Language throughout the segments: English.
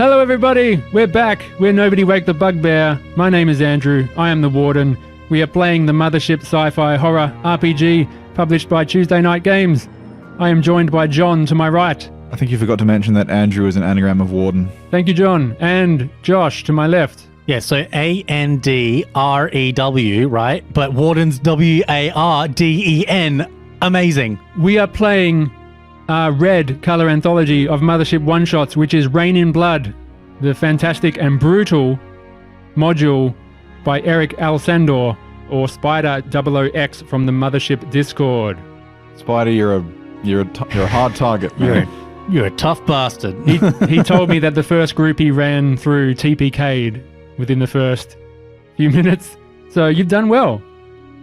Hello everybody, we're back. We're Nobody Wake the Bugbear. My name is Andrew. I am the Warden. We are playing the Mothership sci-fi horror RPG published by Tuesday Night Games. I am joined by John to my right. I think you forgot to mention that Andrew is an anagram of Warden. Thank you, John. And Josh to my left. Yeah, so A-N-D-R-E-W, right? But Warden's W-A-R-D-E-N. Amazing. We are playing our red color anthology of Mothership one-shots, which is Rane in Blood, the fantastic and brutal module by Eric Alsandor, or Spider 00X from the Mothership Discord. Spider, you're a hard target, man. You're a tough bastard. He told me that the first group he ran through TPK'd within the first few minutes. So you've done well.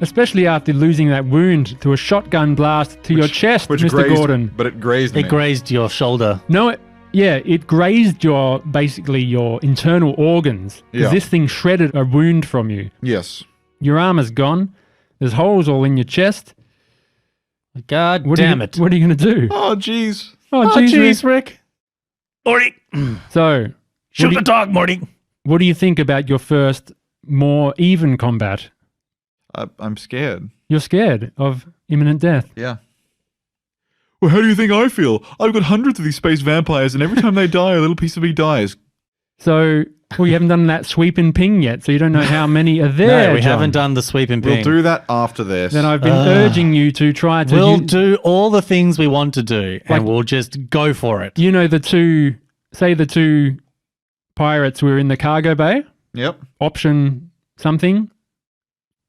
Especially after losing that wound to a shotgun blast to your chest, Mr. Gordon. But it grazed me. It grazed your shoulder. No, it grazed your internal organs. Yeah. This thing shredded a wound from you. Yes. Your arm is gone. There's holes all in your chest. God damn it. What are you going to do? Oh, jeez. Oh, jeez, Rick. Morty. So, Shoot the dog, Morty. What do you think about your first, more even combat? I'm scared. You're scared of imminent death. Yeah. Well, how do you think I feel? I've got hundreds of these space vampires, and every time they die, a little piece of me dies. So, well, you haven't done that sweep and ping yet, so you don't know how many are there. No, we John. haven't done the sweep and ping. We'll do that after this. Then I've been urging you to try to... We'll do all the things we want to do, Like- and we'll just go for it. You know the two pirates were in the cargo bay? Yep. Option something?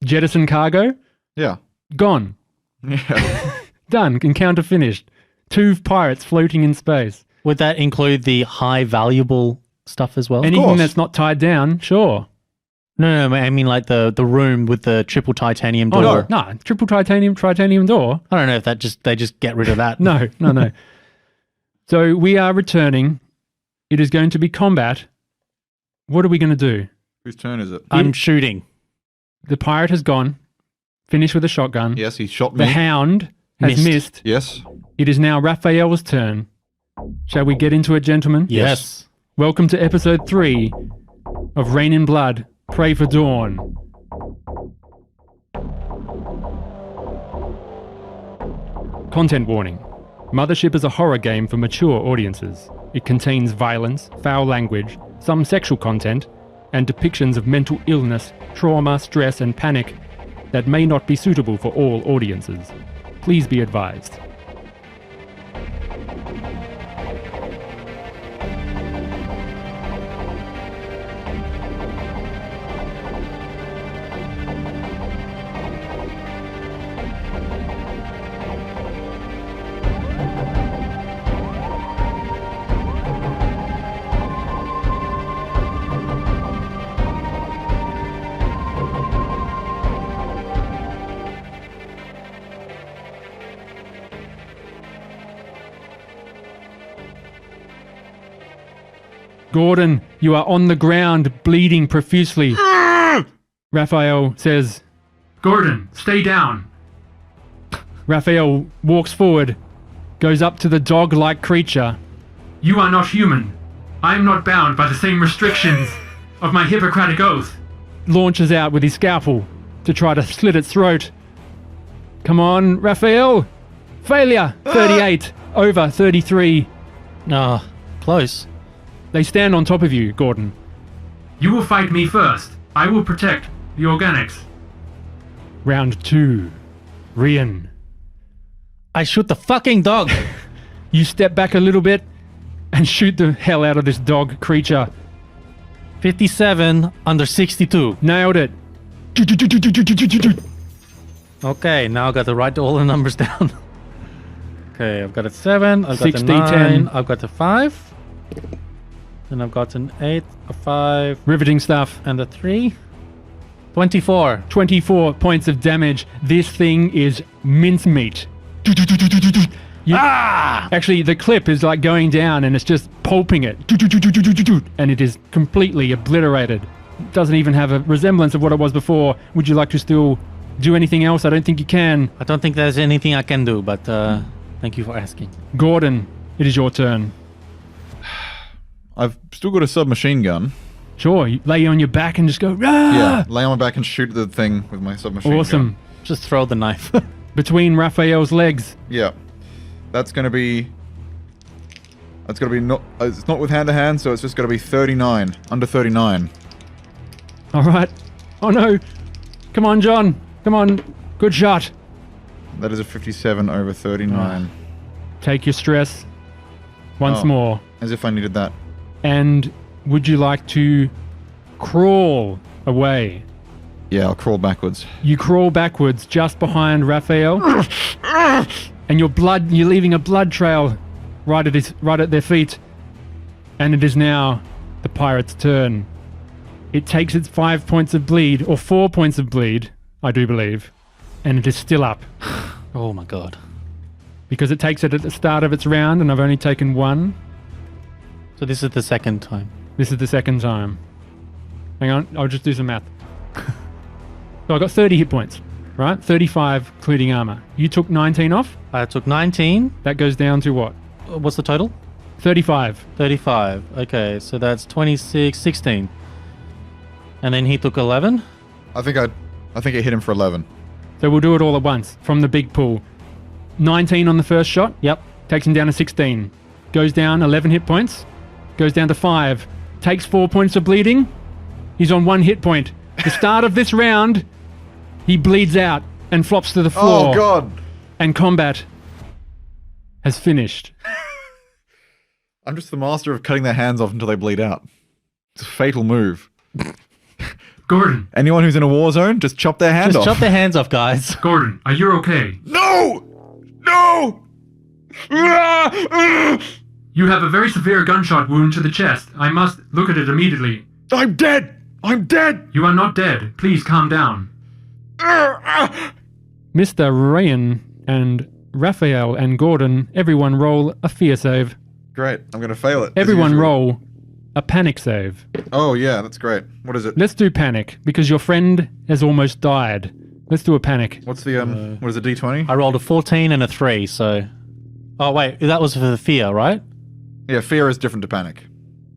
Jettison cargo? Yeah. Gone. Yeah. Done. Encounter finished. 2 pirates floating in space. Would that include the high valuable stuff as well? Anything course. that's not tied down, sure. No, I mean like the room with the triple titanium door. Oh, no. Triple titanium door. I don't know if they just get rid of that. No. So we are returning. It is going to be combat. What are we going to do? Whose turn is it? I'm shooting. The pirate has gone. Finished with a shotgun. Yes, he shot me. The hound has missed. Yes. It is now Raphael's turn. Shall we get into it, gentlemen? Yes. Welcome to episode 3 of Rane in Blood, Pray for Dawn. Content warning. Mothership is a horror game for mature audiences. It contains violence, foul language, some sexual content, and depictions of mental illness, trauma, stress, and panic that may not be suitable for all audiences. Please be advised. Gordon, you are on the ground, bleeding profusely. Raphael says, Gordon, stay down. Raphael walks forward, goes up to the dog-like creature. You are not human. I am not bound by the same restrictions of my Hippocratic oath. Launches out with his scalpel to try to slit its throat. Come on, Raphael. Failure. 38. Over 33. Ah, close. They stand on top of you, Gordon. You will fight me first. I will protect the organics. Round 2. Rane. I shoot the fucking dog. You step back a little bit and shoot the hell out of this dog creature. 57 under 62. Nailed it. Okay, now I've got to write all the numbers down. Okay, I've got a 7, I've got 60, a 9, 10. I've got a 5. Then I've got an 8, a 5, Riveting stuff. and a 3. 24. 24 points of damage. This thing is mincemeat. Actually, the clip is like going down and it's just pulping it. And it is completely obliterated. It doesn't even have a resemblance of what it was before. Would you like to still do anything else? I don't think you can. I don't think there's anything I can do, but thank you for asking. Gordon, it is your turn. I've still got a submachine gun. Sure, you lay on your back and just go, Rah! Yeah, lay on my back and shoot the thing with my submachine gun. Awesome. Just throw the knife. Between Raphael's legs. Yeah. That's going to be... not... It's not with hand-to-hand, so it's just going to be 39. Under 39. Alright. Oh no. Come on, John. Come on. Good shot. That is a 57 over 39. Take your stress. Once more. As if I needed that. And would you like to crawl away? Yeah, I'll crawl backwards. You crawl backwards just behind Raphael. And you're leaving a blood trail right at their feet. And it is now the pirate's turn. It takes its 5 points of bleed, or 4 points of bleed, I do believe. And it is still up. Oh my god. Because it takes it at the start of its round, and I've only taken one. So this is the second time. This is the second time. Hang on, I'll just do some math. So I got 30 hit points, right? 35 including armor. You took 19 off. I took 19. That goes down to what? What's the total? 35. 35. Okay, so that's 26, 16. And then he took 11. I think it hit him for 11. So we'll do it all at once from the big pool. 19 on the first shot. Yep. Takes him down to 16. Goes down 11 hit points. Goes down to 5. Takes 4 points of bleeding. He's on 1 hit point. The start of this round, he bleeds out and flops to the floor. Oh, God. And combat has finished. I'm just the master of cutting their hands off until they bleed out. It's a fatal move. Gordon. Anyone who's in a war zone, just chop their hand off. Just chop their hands off, guys. Gordon, are you okay? No! No! You have a very severe gunshot wound to the chest. I must look at it immediately. I'm dead! I'm dead! You are not dead. Please calm down. Mr. Rane and Raphael and Gordon, everyone roll a fear save. Great, I'm gonna fail it. as Everyone usual. roll a panic save. Oh, yeah, that's great. What is it? Let's do panic, because your friend has almost died. Let's do a panic. What's the, what is it, D20? I rolled a 14 and a 3, so... Oh, wait, that was for the fear, right? Yeah, fear is different to panic.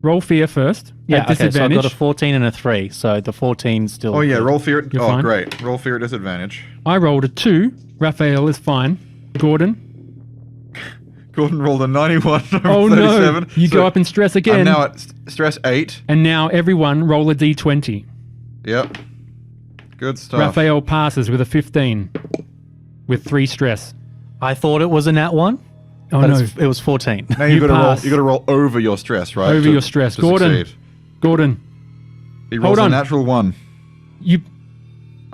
Roll fear first. Yeah, at okay, so I disadvantage. got a 14 and a 3, so the 14 still... Oh, yeah, roll fear. You're Oh, fine. great. Roll fear at disadvantage. I rolled a 2. Raphael is fine. Gordon. Gordon rolled a 91 over Oh 37. no! You So go up in stress again. I'm now at stress 8. And now everyone roll a d20. Yep. Good stuff. Raphael passes with a 15. With 3 stress. I thought it was a nat 1, Oh but no. it was 14. Now You you gotta pass. roll over your stress, right? Over your stress. to Gordon. succeed. Gordon. He rolls Hold a on. natural 1. You...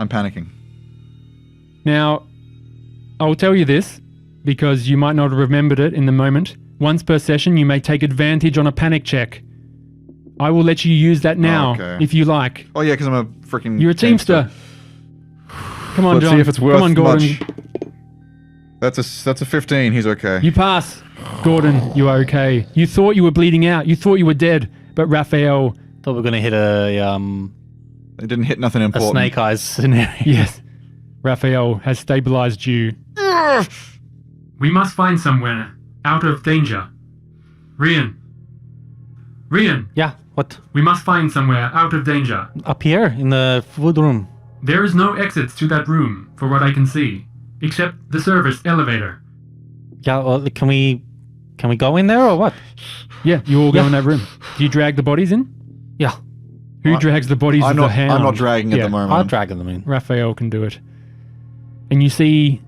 I'm panicking. Now, I'll tell you this, because you might not have remembered it in the moment. Once per session, you may take advantage on a panic check. I will let you use that now, Okay. if you like. Oh yeah, because I'm a freaking. You're a teamster. Come on, Let's John. see if it's worth Come on, Gordon. much. That's a 15. He's okay. You pass. Gordon, you are okay. You thought you were bleeding out. You thought you were dead. But Raphael... Thought we were going to hit a It didn't hit nothing important. snake eyes scenario. Yes. Raphael has stabilized you. We must find somewhere out of danger. Rane. Yeah, what? We must find somewhere out of danger. Up here in the food room. There is no exits to that room, for what I can see, except the service elevator. Yeah, well, can we go in there or what? Yeah, you all go in that room. Do you drag the bodies in? Yeah, Who drags the bodies I'm of not. the hound? I'm not dragging at Yeah. the moment. I'll drag them in. Raphael can do it. And you see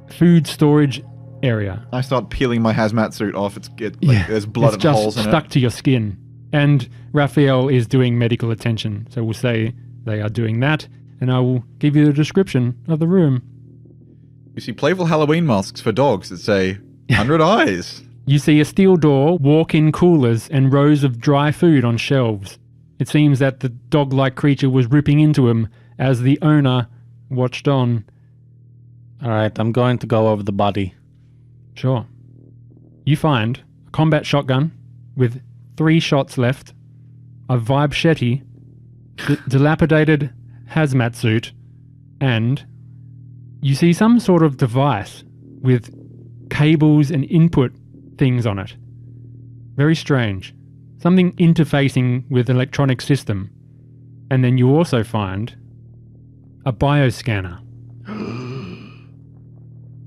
food storage area. I start peeling my hazmat suit off. There's blood it's and just holes in stuck it. to your skin. And Raphael is doing medical attention. So we'll say they are doing that. And I will give you the description of the room. You see playful Halloween masks for dogs that say 100 eyes. You see a steel door, walk-in coolers, and rows of dry food on shelves. It seems that the dog-like creature was ripping into him as the owner watched on. All right, I'm going to go over the body. Sure. You find a combat shotgun with 3 shots left, a Vibeshetty, dilapidated hazmat suit, and you see some sort of device with cables and input things on it. Very strange. something interfacing with an electronic system. And then you also find a bioscanner.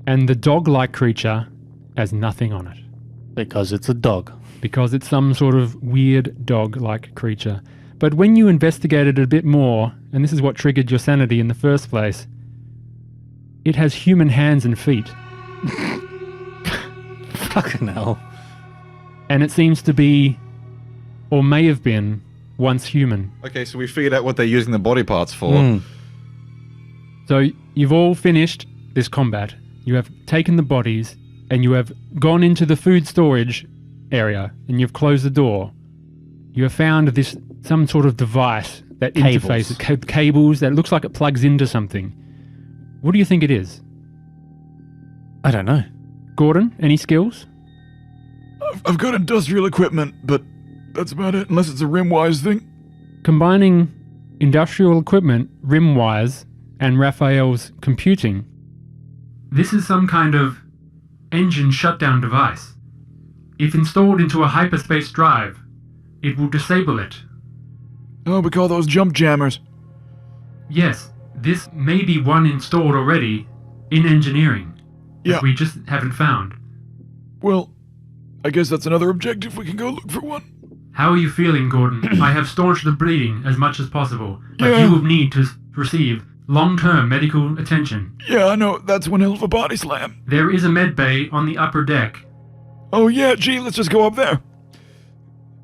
And the dog-like creature has nothing on it. Because it's a dog. Because it's some sort of weird dog-like creature. But when you investigated it a bit more, and this is what triggered your sanity in the first place, it has human hands and feet. Fucking hell. And it seems to be, or may have been, once human. Okay, so we figured out what they're using the body parts for. So you've all finished this combat. You have taken the bodies and you have gone into the food storage area and you've closed the door. You have found this, some sort of device that interfaces, cables that looks like it plugs into something. What do you think it is? I don't know. Gordon, any skills? I've got industrial equipment, but that's about it, unless it's a rim-wise thing. Combining industrial equipment, rim wires, and Raphael's computing. This is some kind of engine shutdown device. If installed into a hyperspace drive, it will disable it. Oh, we call those jump jammers. Yes, this may be one installed already in engineering. Yeah. That we just haven't found. Well, I guess that's another objective. We can go look for one. How are you feeling, Gordon? I have staunched the bleeding as much as possible, but Yeah. you will need to receive long-term medical attention. Yeah, I know. That's one hell of a body slam. There is a med bay on the upper deck. Oh, yeah, gee, let's just go up there.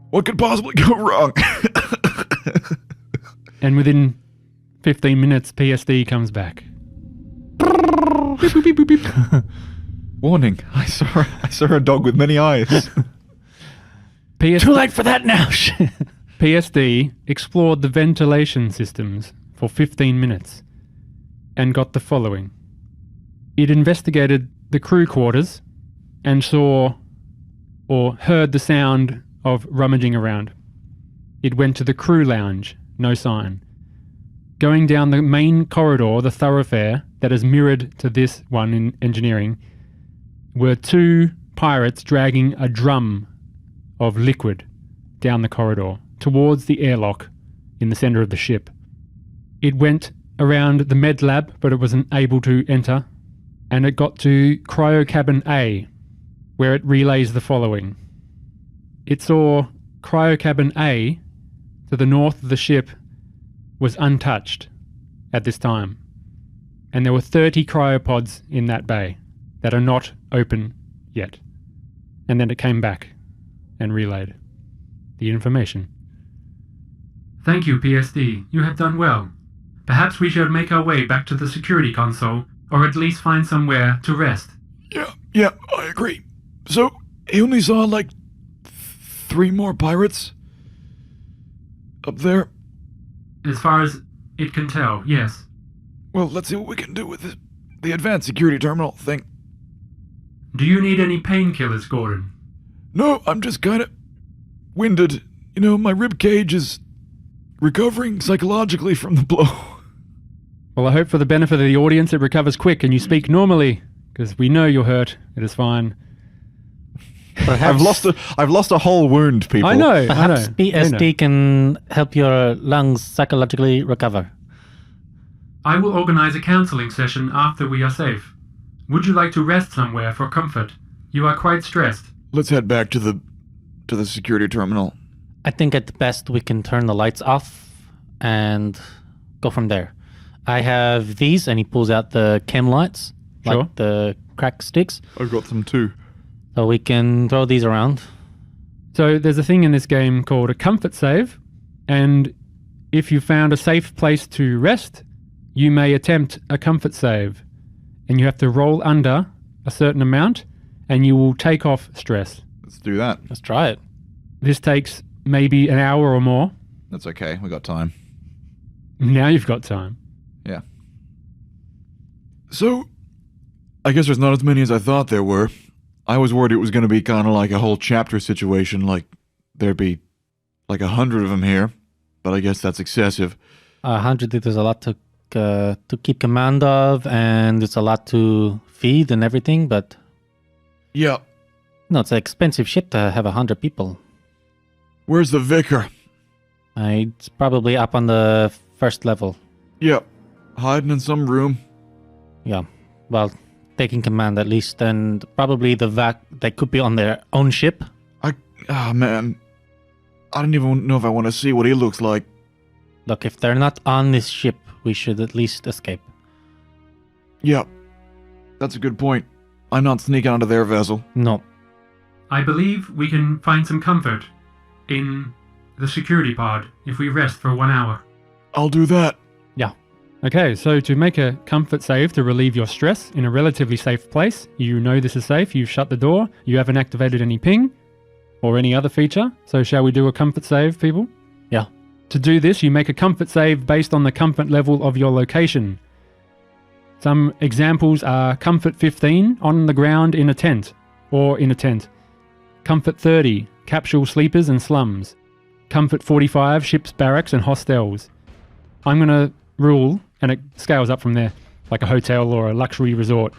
What could possibly go wrong? And within 15 minutes, PSD comes back. Beep, beep, beep, beep, beep. Warning, I saw a dog with many eyes. Too late for that now. PSD explored the ventilation systems for 15 minutes and got the following. It investigated the crew quarters and saw or heard the sound of rummaging around. It went to the crew lounge, no sign. Going down the main corridor, the thoroughfare that is mirrored to this one in engineering, were two pirates dragging a drum of liquid down the corridor towards the airlock in the center of the ship. It went around the med lab, but it wasn't able to enter, and it got to cryo cabin A, where it relays the following. It saw cryo cabin A to the north of the ship was untouched at this time, and there were 30 cryopods in that bay that are not open yet. And then it came back and relayed the information. Thank you, PSD. You have done well. Perhaps we should make our way back to the security console, or at least find somewhere to rest. Yeah, I agree. So, he only saw, like, 3 more pirates? Up there? As far as it can tell, yes. Well, let's see what we can do with the advanced security terminal thing. Do you need any painkillers, Gordon? No, I'm just kinda winded. You know, my rib cage is recovering psychologically from the blow. Well, I hope for the benefit of the audience it recovers quick and you speak normally, because we know you're hurt. It is fine. Perhaps, I've lost a whole wound, people. I know. perhaps PSD can help your lungs psychologically recover. I will organize a counseling session after we are safe. Would you like to rest somewhere for comfort? You are quite stressed. Let's head back to the security terminal. I think at best we can turn the lights off and go from there. I have these, and he pulls out the chem lights, Sure. like the crack sticks. I've got them too. So we can throw these around. So there's a thing in this game called a comfort save, and if you found a safe place to rest, you may attempt a comfort save, and you have to roll under a certain amount, and you will take off stress. Let's do that. Let's try it. This takes maybe an hour or more. That's okay. We got time. Now you've got time. Yeah. So, I guess there's not as many as I thought there were. I was worried it was going to be kind of like a whole chapter situation, like there'd be like 100 of them here, but I guess that's excessive. 100, there's a lot to keep command of, and it's a lot to feed and everything, but Yeah. no, it's an expensive ship to have 100 people. Where's the vicar? It's probably up on the first level. Yep. Hiding in some room. Yeah. Well, taking command at least, and probably the vac. They could be on their own ship. Man. I don't even know if I want to see what he looks like. Look, if they're not on this ship, we should at least escape. Yep. That's a good point. I'm not sneaking onto their vessel. No. I believe we can find some comfort in the security pod if we rest for 1 hour. I'll do that. Okay, so to make a comfort save to relieve your stress in a relatively safe place, you know this is safe, you've shut the door, you haven't activated any ping or any other feature. So shall we do a comfort save, people? Yeah. To do this, you make a comfort save based on the comfort level of your location. Some examples are comfort 15, on the ground in a tent, or in a tent. Comfort 30, capsule sleepers and slums. Comfort 45, ships, barracks and hostels. I'm going to rule, and it scales up from there, like a hotel or a luxury resort.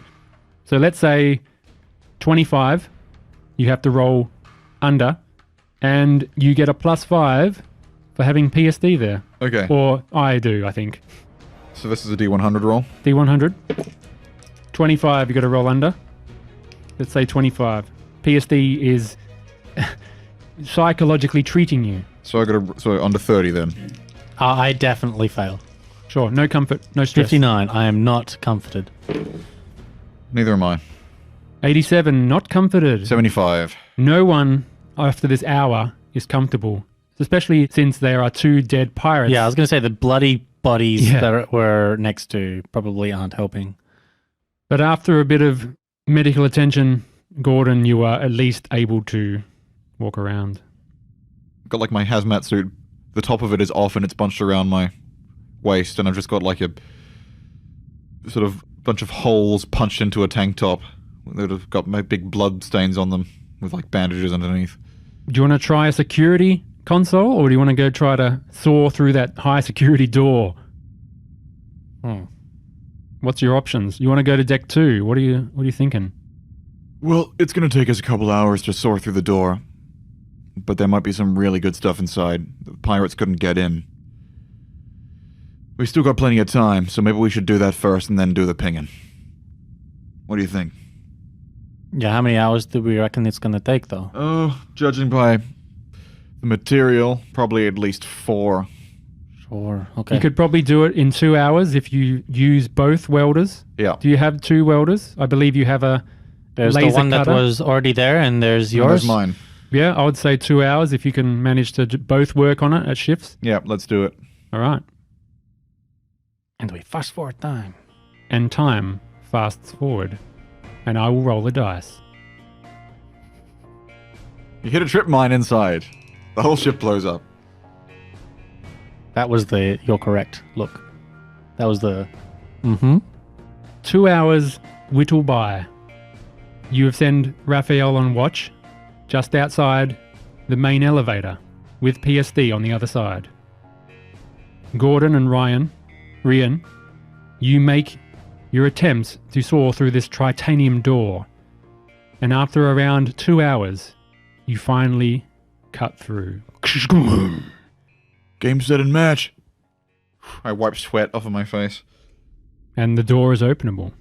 So let's say 25, you have to roll under, and you get a +5 for having PSD there. Okay. Or I do, I think. So this is a D100 roll? D100. 25, you got to roll under. Let's say 25. PSD is psychologically treating you. So under 30 then. I definitely fail. Sure, no comfort, no stress. 59. I am not comforted. Neither am I. 87, not comforted. 75. No one after this hour is comfortable, especially since there are 2 dead pirates. Yeah, I was going to say the bloody bodies Yeah. that we're next to probably aren't helping. But after a bit of medical attention, Gordon, you are at least able to walk around. Got like my hazmat suit. The top of it is off and it's bunched around my waist, and I've just got like a sort of bunch of holes punched into a tank top that have got my big blood stains on them with like bandages underneath. Do you want to try a security console, or do you want to go try to saw through that high security door? What's your options? You want to go to deck 2? What are you thinking? Well, it's gonna take us a couple hours to sort through the door, but there might be some really good stuff inside. The pirates couldn't get in. We still got plenty of time, so maybe we should do that first and then do the pinging. What do you think? Yeah, how many hours do we reckon it's going to take, though? Oh, judging by the material, probably at least 4. Sure, okay. You could probably do it in 2 hours if you use both welders. Yeah. Do you have 2 welders? I believe you have a There's laser the one cutter. that was already there, and there's And yours. there's mine. Yeah, I would say 2 hours if you can manage to both work on it at shifts. Yeah, let's do it. All right. And we fast forward time. And time fasts forward. And I will roll the dice. You hit a trip mine inside. The whole ship blows up. That was you're correct. Look. That was the... 2 hours whittle by. You have sent Raphael on watch just outside the main elevator with PSD on the other side. Gordon and Ryan, you make your attempts to saw through this titanium door, and after around 2 hours, you finally cut through. Game, set, and match. I wipe sweat off of my face. And the door is openable.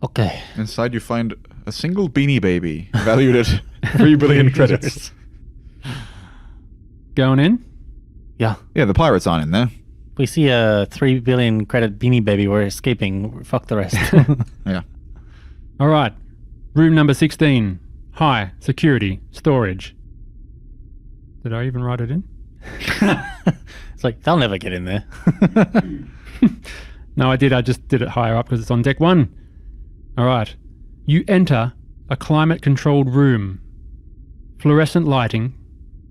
Okay. Inside you find a single beanie baby, valued at 3 billion credits. Going in? Yeah. Yeah, the pirates aren't in there. We see a 3 billion credit beanie baby. We're escaping. Fuck the rest. Yeah. All right. Room number 16. High security storage. Did I even write it in? It's like, they'll never get in there. No, I did. I just did it higher up because it's on deck 1. All right. You enter a climate-controlled room. Fluorescent lighting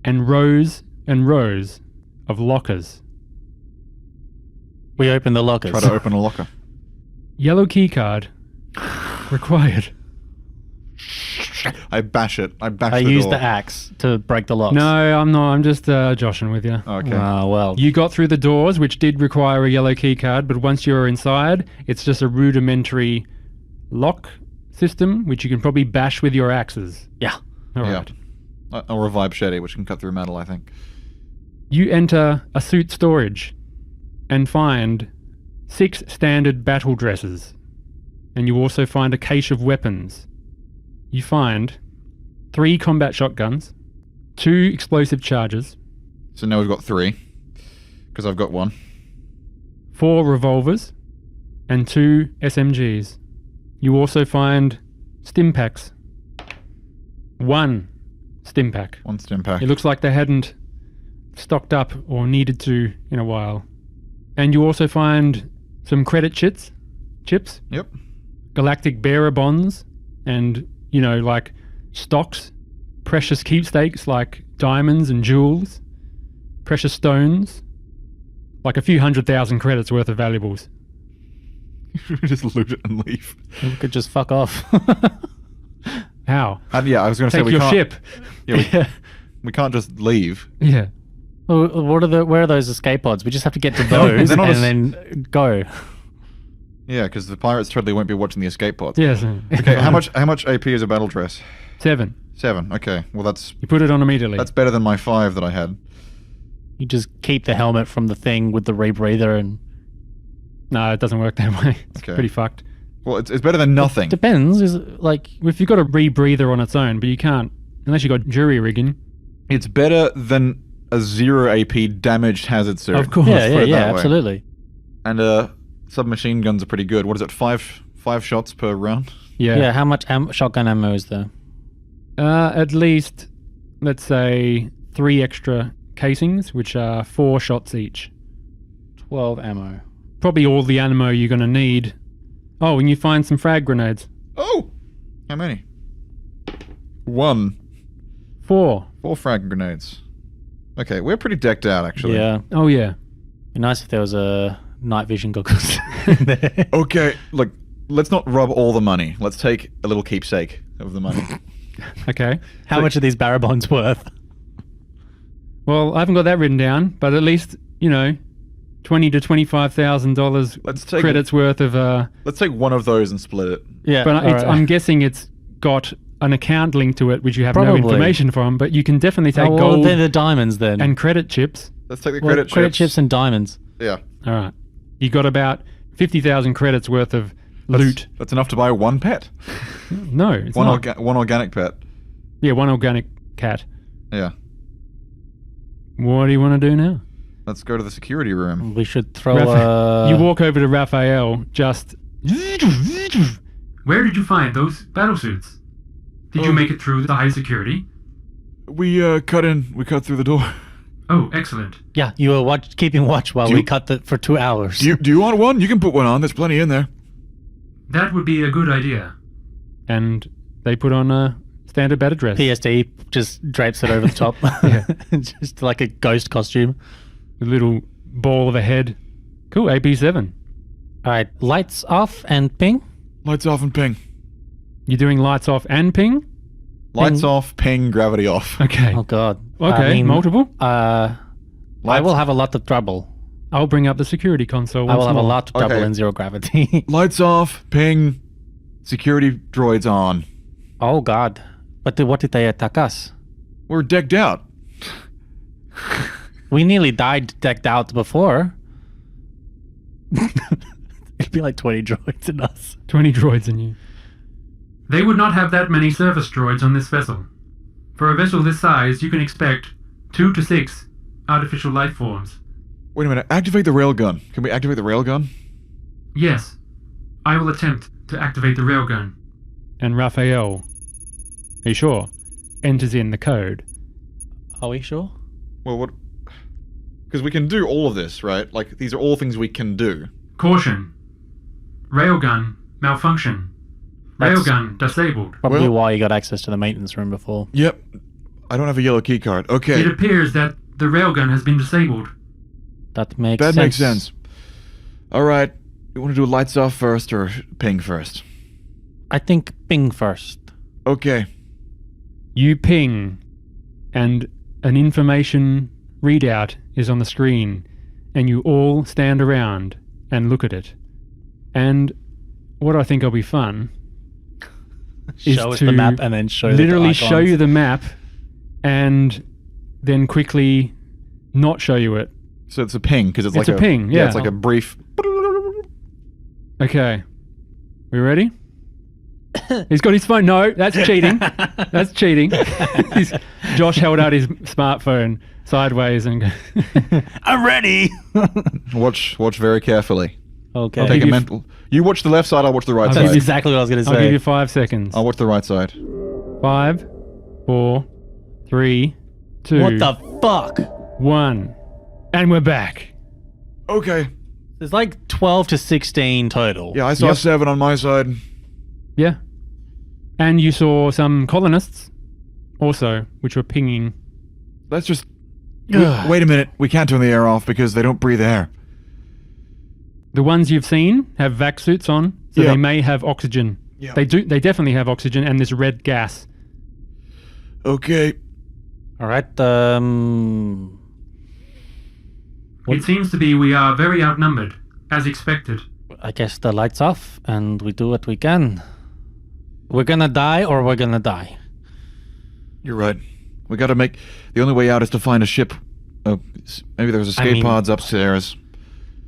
and rows of lockers. We open the lockers. Try to open a locker. Yellow keycard required. I bash it. I bash I the use door. the axe to break the locks. No, I'm not. I'm just joshing with you. Okay. Well. You got through the doors, which did require a yellow keycard, but once you're inside, it's just a rudimentary lock system, which you can probably bash with your axes. Yeah. All Yeah. right. Or a vibesheti, which can cut through metal, I think. You enter a suit storage and find 6 standard battle dresses. And you also find a cache of weapons. You find 3 combat shotguns, 2 explosive charges, So now we've got 3. Because I've got 1. 4 revolvers, and 2 SMGs. You also find stim packs. 1 stim pack. 1 stim pack. It looks like they hadn't stocked up or needed to in a while. And you also find some credit chips, Yep. galactic bearer bonds, and, like stocks, precious keepsakes like diamonds and jewels, precious stones, like a few 100,000 credits worth of valuables. Just loot it and leave. We could just fuck off. How? And yeah, I was going to say Take we your can't. ship. Yeah, we can't just leave. Yeah. Well, where are those escape pods? We just have to get to those They're not and then go. Yeah, because the pirates totally won't be watching the escape pods. Yes. Okay, how much AP is a battle dress? 7. 7. Okay, well that's You put it on immediately. better than my 5 that I had. You just keep the helmet from the thing with the rebreather and... No, it doesn't work that way. It's Okay. pretty fucked. Well, it's better than nothing. Depends. Is it like... If you've got a rebreather on its own, but you can't, unless you've got jury rigging. It's better than a 0 AP damaged hazard suit. Of course. Yeah, put yeah, it yeah, that way. absolutely. And submachine guns are pretty good. What is it? 5 shots per round? Yeah. Yeah, how much shotgun ammo is there? At least, let's say, 3 extra casings, which are 4 shots each. 12 ammo. Probably all the ammo you're going to need. Oh, and you find some frag grenades. Oh! How many? 1. 4. 4 frag grenades. Okay, we're pretty decked out, actually. Yeah. Oh, yeah. Be nice if there was a night vision goggles in there. Okay, look, let's not rob all the money. Let's take a little keepsake of the money. Okay. How much are these barabons worth? Well, I haven't got that written down, but at least, $20,000 to $25,000 Let's take credits worth of... Let's take one of those and split it. Yeah. but alright. I'm guessing it's got an account linked to it, which you have no Probably. information from, but you can definitely take well, gold they're the diamonds then. and credit chips. Let's take the Well, credit chips and diamonds. Yeah. All right. You got about 50,000 credits worth of loot. That's enough to buy 1 pet. No, it's One not. one organic pet. Yeah, 1 organic cat. Yeah. What do you want to do now? Let's go to the security room. We should throw You walk over to Raphael, just... Where did you find those battlesuits? Did you make it through the high security? We cut through the door. Oh, excellent. Yeah, you were keeping watch while Do we you- cut for 2 hours. Do you want one? You can put one on. There's plenty in there. That would be a good idea. And they put on a standard battle dress. PSD just drapes it over the top. Just like a ghost costume. A little ball of a head. Cool, AP7. Alright, lights off and ping. Lights off and ping. You're doing lights off and ping? Lights off, ping, gravity off. Okay. Oh god. Okay, multiple? I will have a lot of trouble. I'll bring up the security console I once will have a more. lot of trouble Okay. in zero gravity. Lights off, ping, security droids on. Oh god. But what did they attack us? We're decked out. We nearly died decked out before. It'd be like 20 droids in us. 20 droids in you. They would not have that many service droids on this vessel. For a vessel this size, you can expect 2 to 6 artificial life forms. Wait a minute. Activate the railgun. Can we activate the railgun? Yes, I will attempt to activate the railgun. And Raphael, are you sure? Enters in the code. Are we sure? Well, what? Because we can do all of this, right? Like, these are all things we can do. Caution. Railgun malfunction. That's- Railgun disabled. Probably Well- why you got access to the maintenance room before. Yep. I don't have a yellow key card. Okay. It appears that the railgun has been disabled. That makes That sense. makes sense. All right. You want to do lights off first or ping first? I think ping first. Okay. You ping, and an information readout is on the screen, and you all stand around and look at it. And what I think will be fun is Show us to the map and then show literally the show you the map and then quickly not show you it. So it's a ping, because it's It's like a ping, yeah. it's like a brief... Okay. We ready? He's got his phone. No, that's cheating. That's cheating. Josh held out his smartphone sideways and I'm ready. Watch very carefully. Okay. I'll Take give a you mental... You watch the left side, I'll watch the right That's side. exactly what I was going to I'll give say. you 5 seconds. I'll watch the right side. 5, 4, 3, 2, What the fuck? 1. And we're back. Okay. There's like 12 to 16 total. Yeah, I saw Yep. 7 on my side. Yeah. And you saw some colonists also, which were pinging. Let's just... Wait a minute. We can't turn the air off because they don't breathe air. The ones you've seen have vac suits on, so Yeah. they may have oxygen. Yeah. They definitely have oxygen and this red gas. Okay. All right. It seems to be we are very outnumbered, as expected. I guess the lights off and we do what we can. We're gonna die or we're gonna die. You're right. We gotta make... The only way out is to find a ship. Oh, maybe there's escape pods upstairs.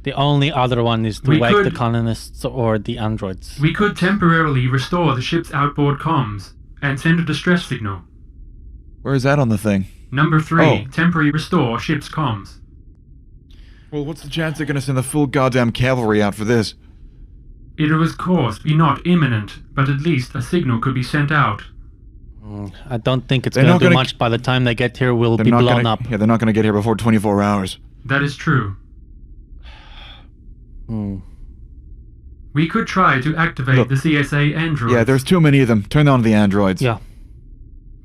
The only other one is to We wake the could- colonists or the androids. We could temporarily restore the ship's outboard comms and send a distress signal. Where is that on the thing? Number 3, Oh. temporary restore ship's comms. Well, what's the chance they're gonna send the full goddamn cavalry out for this? It was, of course, be not imminent, but at least a signal could be sent out. I don't think it's They're gonna not do gonna- much. By the time they get here, we'll They're be not blown gonna, up. Yeah, they're not gonna get here before 24 hours. That is true. Hmm. We could try to activate Look. the CSA androids. Yeah, there's too many of them. Turn on the androids. Yeah.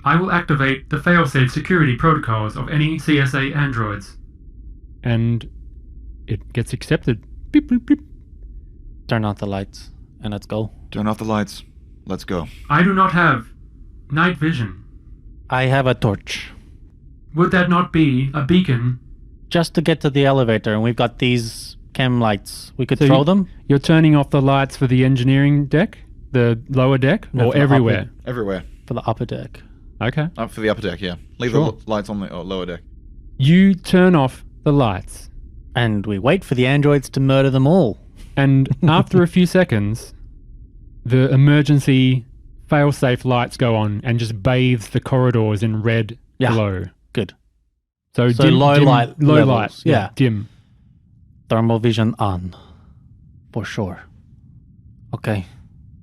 I will activate the failsafe security protocols of any CSA androids. And it gets accepted. Beep, beep, beep. Turn off the lights and let's go. Turn off the lights. Let's go. I do not have night vision. I have a torch. Would that not be a beacon? Just to get to the elevator, and we've got these chem lights. We could So throw you- them. You're turning off the lights for the engineering deck? The lower deck? No, or for the everywhere? Everywhere. For the upper deck. Okay. Up for the upper deck, yeah. Leave Sure. the lights on the lower deck. You turn off the lights. And we wait for the androids to murder them all. And after a few seconds, the emergency failsafe lights go on and just bathes the corridors in red Yeah. glow. Good. So, So low light low levels, light, yeah. dim. Thermal vision on. For sure. Okay.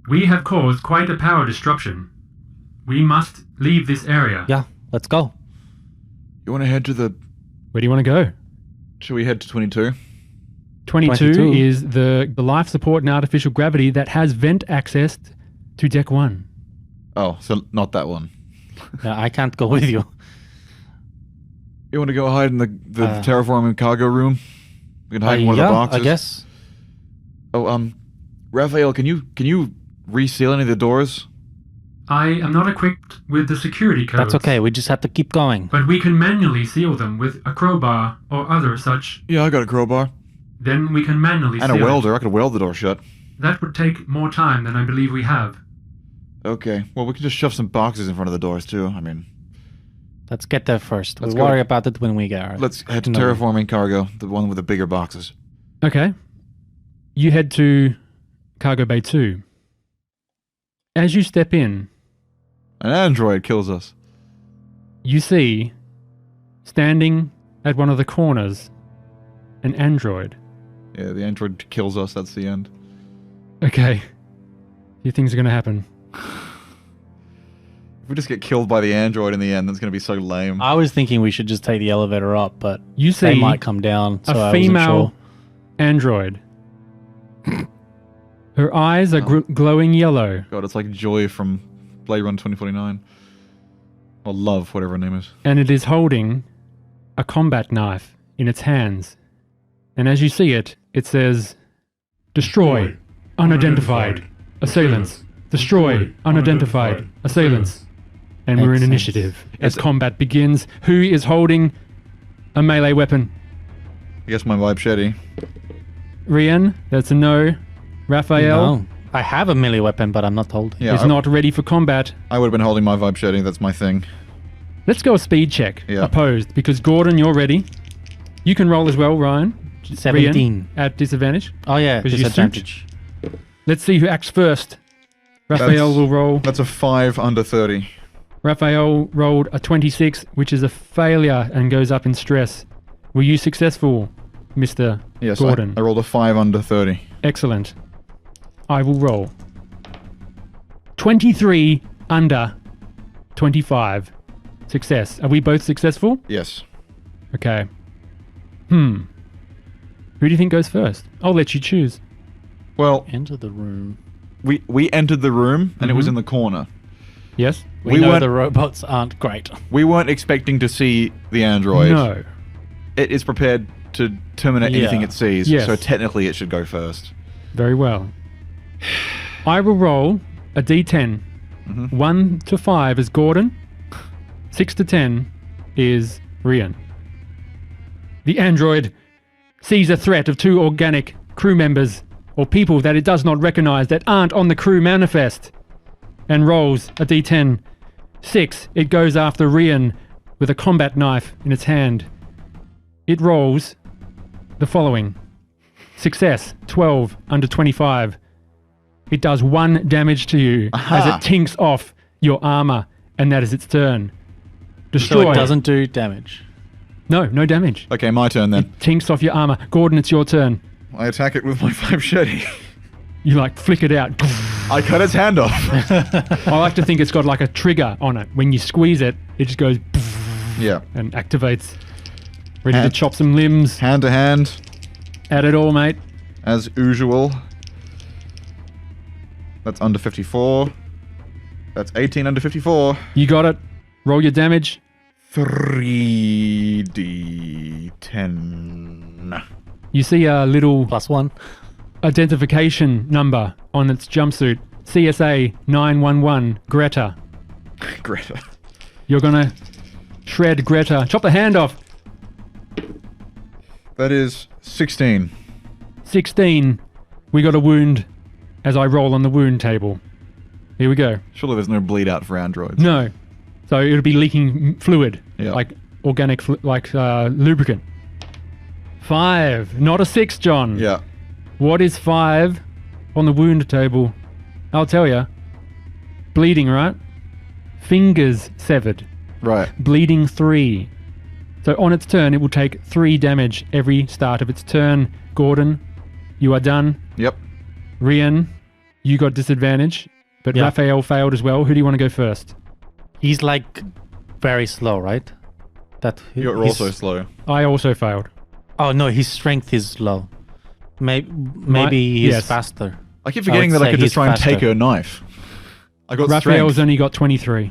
We have caused quite a power disruption. We must leave this area. Yeah, let's go. You want to head to the... Where do you want to go? Should we head to 22? 22 22. is the life support and artificial gravity that has vent access to deck 1. Oh, so not that one. Yeah, I can't go with you. You want to go hide in the terraforming cargo room? We can hide in one of the boxes. I guess. Oh, Raphael, can you reseal any of the doors? I am not equipped with the security codes. That's okay. We just have to keep going. But we can manually seal them with a crowbar or other such. Yeah, I got a crowbar. Then we can manually And a seal it. welder. I could weld the door shut. That would take more time than I believe we have. Okay. Well, we can just shove some boxes in front of the doors, too. I mean, Let's get there first. Let's We'll go. worry about it when we get there. let's head to No. terraforming cargo, the one with the bigger boxes. Okay. You head to Cargo Bay 2. As you step in, An android kills us. you see, standing at one of the corners, an android. Yeah, the android kills us. That's the end. Okay. Few things are going to happen. If we just get killed by the android in the end, that's going to be so lame. I was thinking we should just take the elevator up, but You they see might come down. So I a wasn't female sure. android. Her eyes are glowing yellow, God, it's like Joy from Blade Runner 2049. Or Love, whatever her name is. and it is holding a combat knife in its hands. And as you see it, it says, Destroy, unidentified, assailants. Destroy, unidentified, assailants. And we're in Excellent. initiative. As It's- combat begins, who is holding a melee weapon? I guess my vibe shitty. Rian, that's a no. Raphael No. I have a melee weapon, but I'm not holding. Yeah, is not ready for combat. I would have been holding my vibe shitty. That's my thing. Let's go a speed check. Yeah. Opposed. Because Gordon, you're ready. You can roll as well, Ryan. 17. Rian, at disadvantage. Oh yeah, 'Cause you disadvantage. Let's see who acts first. Raphael will roll. That's a 5 under 30. Raphael rolled a 26, which is a failure and goes up in stress. Were you successful, Mr. Yes, Gordon? I rolled a 5 under 30. Excellent. I will roll. 23 under 25. Success. Are we both successful? Yes. Okay. Who do you think goes first? I'll let you choose. Well, Enter the room. we entered the room and it was in the corner. Yes? We We know weren't- the robots aren't great. We weren't expecting to see the android. No. It is prepared to terminate anything Yeah. it sees, Yes. so technically it should go first. Very well. I will roll a d10. 1 to 5 is Gordon. 6 to 10 is Rian. The android sees a threat of 2 organic crew members or people that it does not recognize that aren't on the crew manifest and rolls a d10. 6, it goes after Rian with a combat knife in its hand. It rolls the following. Success, 12 under 25. It does 1 damage to you as it tinks off your armor, and that is its turn. Destroy. So it doesn't do damage. No damage. Okay, my turn then. Tinks off your armor. Gordon, it's your turn. I attack it with my 5 shetty. You like flick it out. I cut its hand off. I like to think it's got like a trigger on it. When you squeeze it, it just goes Yeah. and activates. Ready Hand- to chop some limbs. Hand to hand, At it all, mate. as usual. That's under 54. That's 18 under 54. You got it. Roll your damage. 3d10. You see a little +1. identification number on its jumpsuit. CSA 911 Greta. Greta. You're gonna shred Greta. Chop the hand off. That is 16. 16. We got a wound as I roll on the wound table. Here we go. Surely there's no bleed out for androids. No. So it'll be leaking fluid. Yeah. Like organic, lubricant. 5. Not a 6, John. Yeah. What is 5 on the wound table? I'll tell you. Bleeding, right? Fingers severed. Right. Bleeding 3. So on its turn, it will take 3 damage every start of its turn. Gordon, you are done. Yep. Rian, you got disadvantage, but Yeah. Raphael failed as well. Who do you want to go first? He's like very slow, right? You're he's- also slow. I also failed. Oh no, his strength is low. Maybe he's yes. faster. I keep forgetting would that I say could just he's try and take faster. her knife. I got Raphael's strength. only got 23.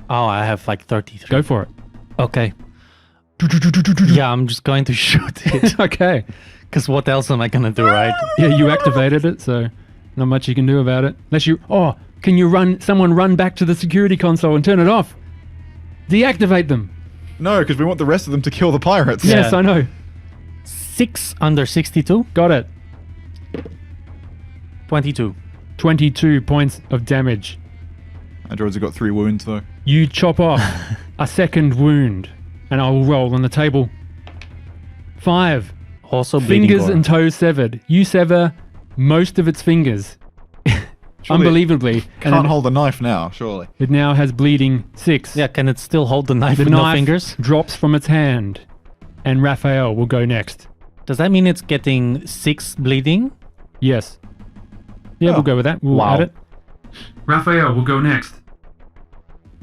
Oh, I have like 33. Go for it. Okay. Yeah, I'm just going to shoot it. Okay. Because what else am I gonna do, right? Yeah, you activated it, so not much you can do about it. Unless you... Oh, can you someone run back to the security console and turn it off? Deactivate them. No, because we want the rest of them to kill the pirates. Yes, I know. 6 under 62. Got it. 22. 22 points of damage. Androids have got 3 wounds though. You chop off a second wound, and I will roll on the table. 5. Also bleeding Fingers gore. and toes severed. You sever most of its fingers. Surely Unbelievably. Can't and hold the knife now, surely. it now has bleeding 6. Yeah, can it still hold the knife The with knife no fingers? drops from its hand, and Raphael will go next. Does that mean it's getting 6 bleeding? Yes. Yeah, Oh. we'll go with that. We'll Wow. add it. Raphael will go next.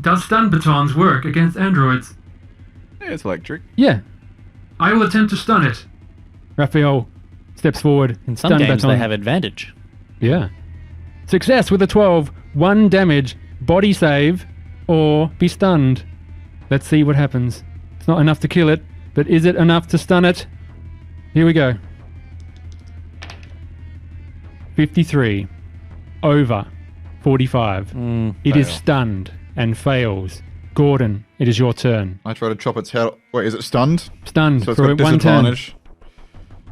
Does stun batons work against androids? Yeah, it's electric. Yeah. I will attempt to stun it. Raphael steps forward. In some stun games, baton. they have advantage. Yeah. Success with a 12. 1 damage. Body save or be stunned. Let's see what happens. It's not enough to kill it, but is it enough to stun it? Here we go. 53. Over 45. It is fail. stunned and fails. Gordon, it is your turn. I try to chop its head. Wait, is it stunned? Stunned So it's for got one turn. disadvantage.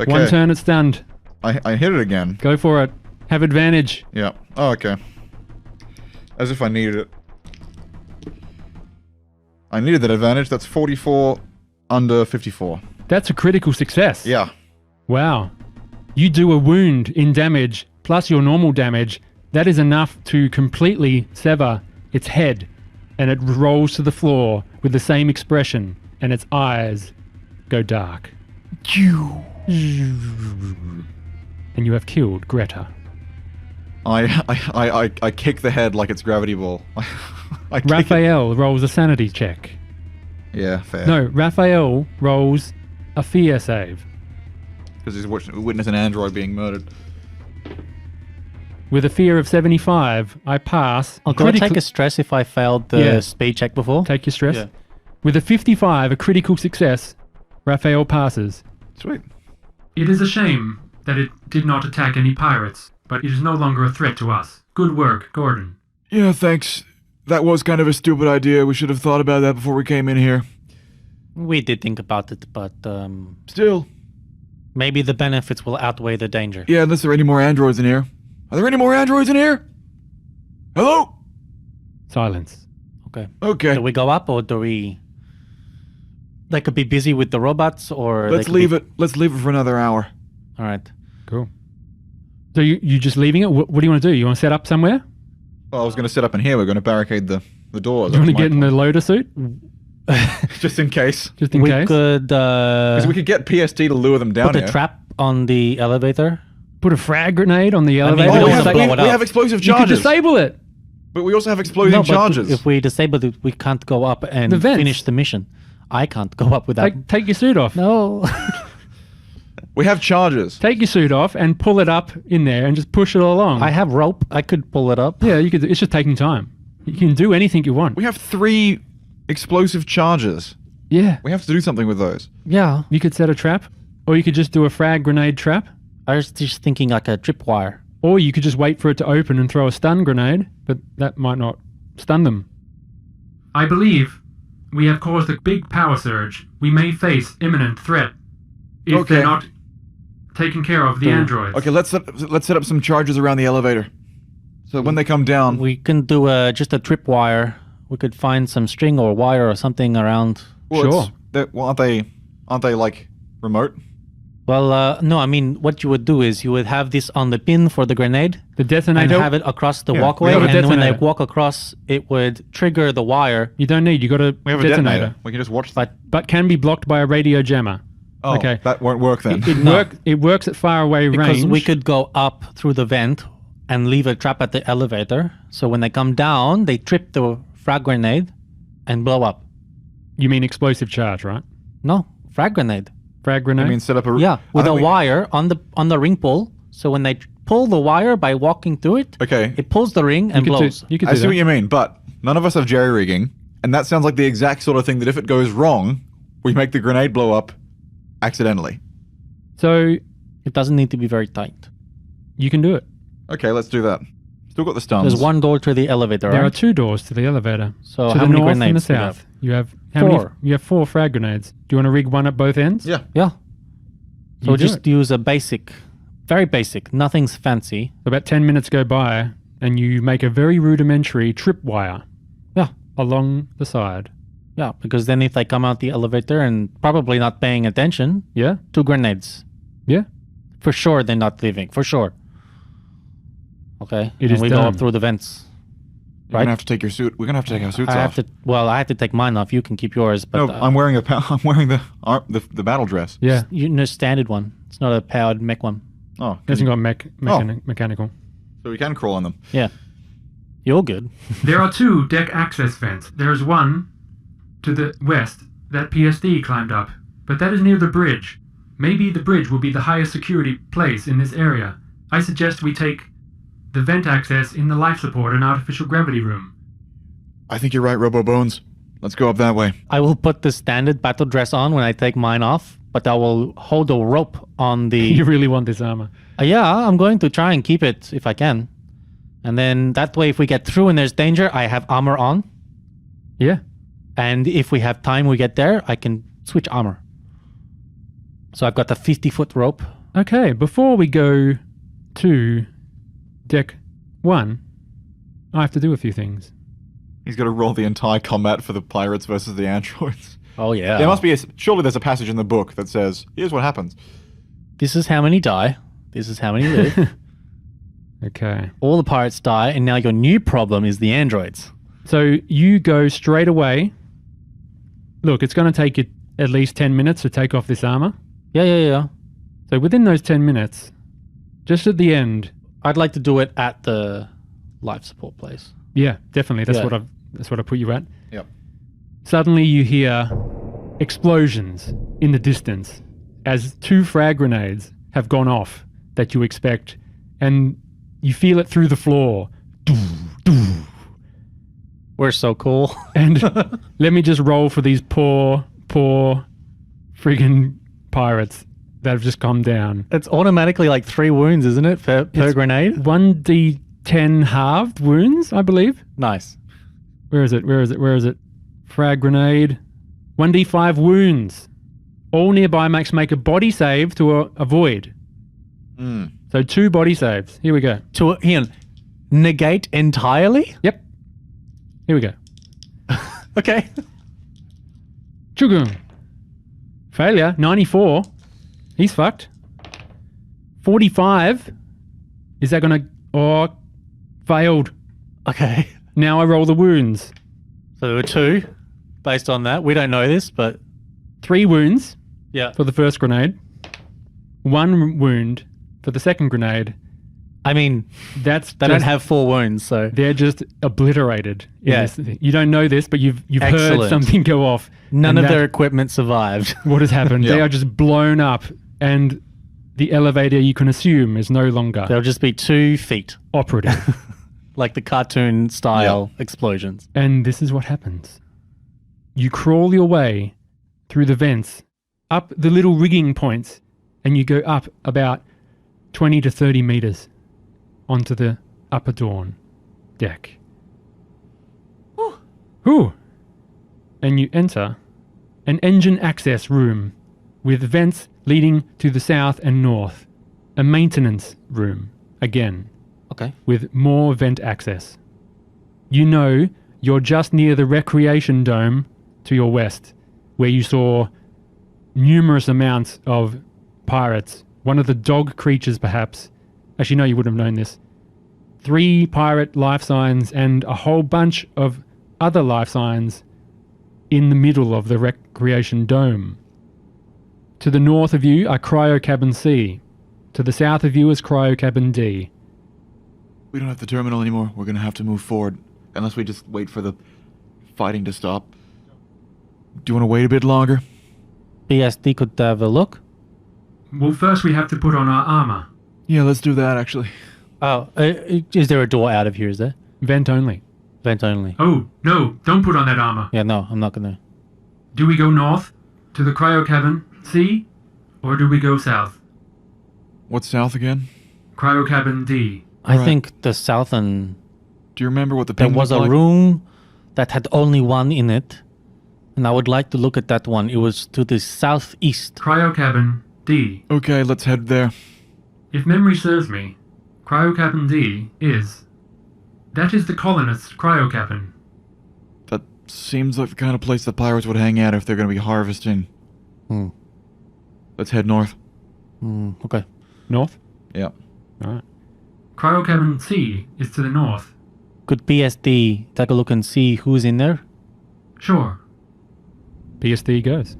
Okay. One turn it's stunned. I hit it again. Go for it. Have advantage. Yeah. Oh, okay. As if I needed it. I needed that advantage. That's 44 under 54. That's a critical success. Yeah. Wow. You do a wound in damage plus your normal damage. That is enough to completely sever its head, and it rolls to the floor with the same expression, and its eyes go dark. And you have killed Greta. I kick the head like it's gravity ball. I kick it. Raphael rolls a sanity check. Yeah, fair. No, Raphael rolls a fear save. Because he's witnessing an android being murdered. With a fear of 75, I pass. I'll go take a stress if I failed the speed check before. Take your stress. Yeah. With a 55, a critical success, Raphael passes. Sweet. It is a shame that it did not attack any pirates, but it is no longer a threat to us. Good work, Gordon. Yeah, thanks. That was kind of a stupid idea. We should have thought about that before we came in here. We did think about it, but Still. maybe the benefits will outweigh the danger. Yeah, unless there are any more androids in here. Are there any more androids in here? Hello? Silence. Okay. Okay. Do we go up or do we... They could be busy with the robots or... Let's leave it. Let's leave it for another hour. All right. Cool. So you just leaving it? What do you want to do? You want to set up somewhere? Well, I was going to set up in here. We're going to barricade the doors. Do you want to get in the loader suit? Just in case. Just in We case? could Because we could get PST to lure them down put here. a trap on the elevator. Put a frag grenade on the I mean, elevator? we Oh, don't we wanna have, blow we, it we up. have explosive You could charges. disable it. But we also have exploding No, but charges. if we disable it, we can't go up and The vents. finish the mission. I can't go up without... Take your suit off. No. We have charges. Take your suit off and pull it up in there and just push it along. I have rope. I could pull it up. Yeah, you could. It's just taking time. You can do anything you want. We have 3 explosive charges. Yeah. We have to do something with those. Yeah. You could set a trap, or you could just do a frag grenade trap, I was just thinking like a tripwire. or you could just wait for it to open and throw a stun grenade, but that might not stun them. I believe we have caused a big power surge. We may face imminent threat if Okay. they're not taking care of the androids. Okay, let's set up some charges around the elevator. So when they come down, We can do just a tripwire. We could find some string or wire or something around. well, Sure. aren't they like remote? Well, no, I mean, what you would do is you would have this on the pin for the grenade The and detonator, have it across the Yeah, walkway. we have a And when they detonator. walk across, it would trigger the wire. you don't need. You got a We have a detonator. We can just watch that. but can be blocked by a radio jammer. Oh, okay. that won't work then. It works at far away Because range. we could go up through the vent and leave a trap at the elevator. So when they come down, they trip the frag grenade and blow up. You mean explosive charge, right? No, frag grenade. Frag I grenade. mean, set up a... Yeah, with I a think wire on the ring pull. So when they pull the wire by walking through it, Okay, it pulls the ring and you could blows. do, you could I do see that. what you mean, but none of us have jerry-rigging, and that sounds like the exact sort of thing that if it goes wrong, we make the grenade blow up accidentally. So It doesn't need to be very tight. you can do it. Okay, let's do that. Still got the stuns. There's one door to the elevator, There are right? 2 doors to the elevator. So to how the many north and the grenades do we south. have? You have how many? 4. You have 4 frag grenades. Do you want to rig one at both ends? Yeah. Yeah. So You do just it. use a basic, very basic, nothing's fancy. About 10 minutes go by, and you make a very rudimentary tripwire. Yeah. Along the side. Yeah, because then if they come out the elevator and probably not paying attention, Yeah. 2 grenades. Yeah. For sure they're not leaving. For sure. Okay. It and is we go done. up through the vents. We're gonna have to take your suit. We're gonna have to take our suits I off. have to. Well, I have to take mine off. You can keep yours, but No, I'm wearing I'm wearing the battle dress. Yeah. you know, standard one. It's not a powered mech one. Oh, It hasn't got mechanical. so we can crawl on them. Yeah, you're good. There are 2 deck access vents. There's one to the west that PSD climbed up, but that is near the bridge. Maybe the bridge will be the highest security place in this area. I suggest we take the vent access in the life support and artificial gravity room. I think you're right, Robo Bones. Let's go up that way. I will put the standard battle dress on when I take mine off, but I will hold a rope on the. You really want this armor. Yeah, I'm going to try and keep it if I can, and then that way, if we get through and there's danger, I have armor on, Yeah. and if we have time, we get there, I can switch armor. So I've got a 50-foot rope. Okay, before we go to deck 1, I have to do a few things. He's got to roll the entire combat for the pirates versus the androids. Oh, yeah. There must be surely there's a passage in the book that says, here's what happens. This is how many die. This is how many live. Okay. All the pirates die, and now your new problem is the androids. So you go straight away. Look, it's going to take you at least 10 minutes to take off this armor. Yeah. So within those 10 minutes, just at the end. I'd like to do it at the life support place. Yeah, definitely. That's Yeah. what I put you at. Yep. Suddenly you hear explosions in the distance as 2 frag grenades have gone off that you expect, and you feel it through the floor. We're so cool. And let me just roll for these poor friggin' pirates that have just come down. It's automatically like 3 wounds, isn't it, per grenade? 1d10 halved wounds, I believe. Nice. Where is it? Frag grenade. 1d5 wounds. All nearby make a body save to avoid. So 2 body saves. Here we go. Negate entirely? Yep. Here we go. Okay. Chugung. Failure. 94. He's fucked. 45. Is that gonna... Oh, failed. Okay. Now I roll the wounds. So there were 2 based on that. We don't know this, but... 3 wounds Yeah. for the first grenade. 1 wound for the second grenade. I mean, they don't have 4 wounds, so... They're just obliterated. Yeah. You don't know this, but you've heard Excellent. something go off. None and of their equipment survived. What has happened? Yeah. They are just blown up, and the elevator, you can assume, is no longer There'll just be 2 feet, operative. like the cartoon-style explosions. And this is what happens. You crawl your way through the vents, up the little rigging points, and you go up about 20 to 30 meters onto the upper dawn deck. Ooh. And you enter an engine access room with vents leading to the south and north. A maintenance room, again, Okay. with more vent access. You know you're just near the recreation dome to your west, where you saw numerous amounts of pirates. One of the dog creatures, perhaps. Actually, no, you would have known this. 3 pirate life signs and a whole bunch of other life signs in the middle of the recreation dome. To the north of you are Cryo Cabin C. To the south of you is Cryo Cabin D. We don't have the terminal anymore. We're going to have to move forward. Unless we just wait for the fighting to stop. Do you want to wait a bit longer? BSD could have a look. Well, first we have to put on our armor. Yeah, let's do that, actually. Oh, is there a door out of here, is there? Vent only. Vent only. Oh, no, don't put on that armor. Yeah, no, I'm not gonna. Do we go north to the cryo cabin C, or do we go south? What's south again? Cryo cabin D. I Right. think the southern... Do you remember what the There ping was a looked like? room that had only 1 in it, and I would like to look at that one. It was to the southeast. Cryo cabin D. Okay, let's head there. If memory serves me, cryo cabin D is... That is the colonists' cryo cabin. That seems like the kind of place the pirates would hang out if they're going to be harvesting. Hmm. Let's head north. Okay. North? Yeah. Alright. Cryo cabin C is to the north. Could BSD take a look and see who's in there? Sure. PSD goes.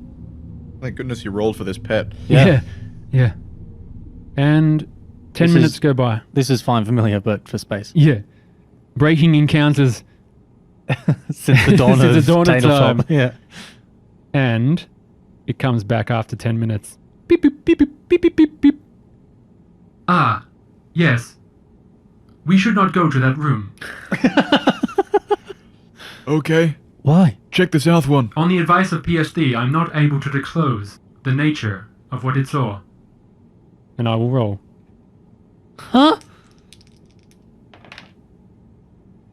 Thank goodness you rolled for this pet. Yeah. Yeah. And 10 This minutes is- go by. This is fine, familiar, but for space. Yeah. Breaking encounters, Since the dawn Since of the dawn of tabletop. time. Yeah. and it comes back after 10 minutes. Beep, beep, beep, beep, beep, beep, beep, beep. Ah, yes. We should not go to that room. Okay, Why? check the south one. On the advice of PSD, I'm not able to disclose the nature of what it saw. And I will roll. Huh?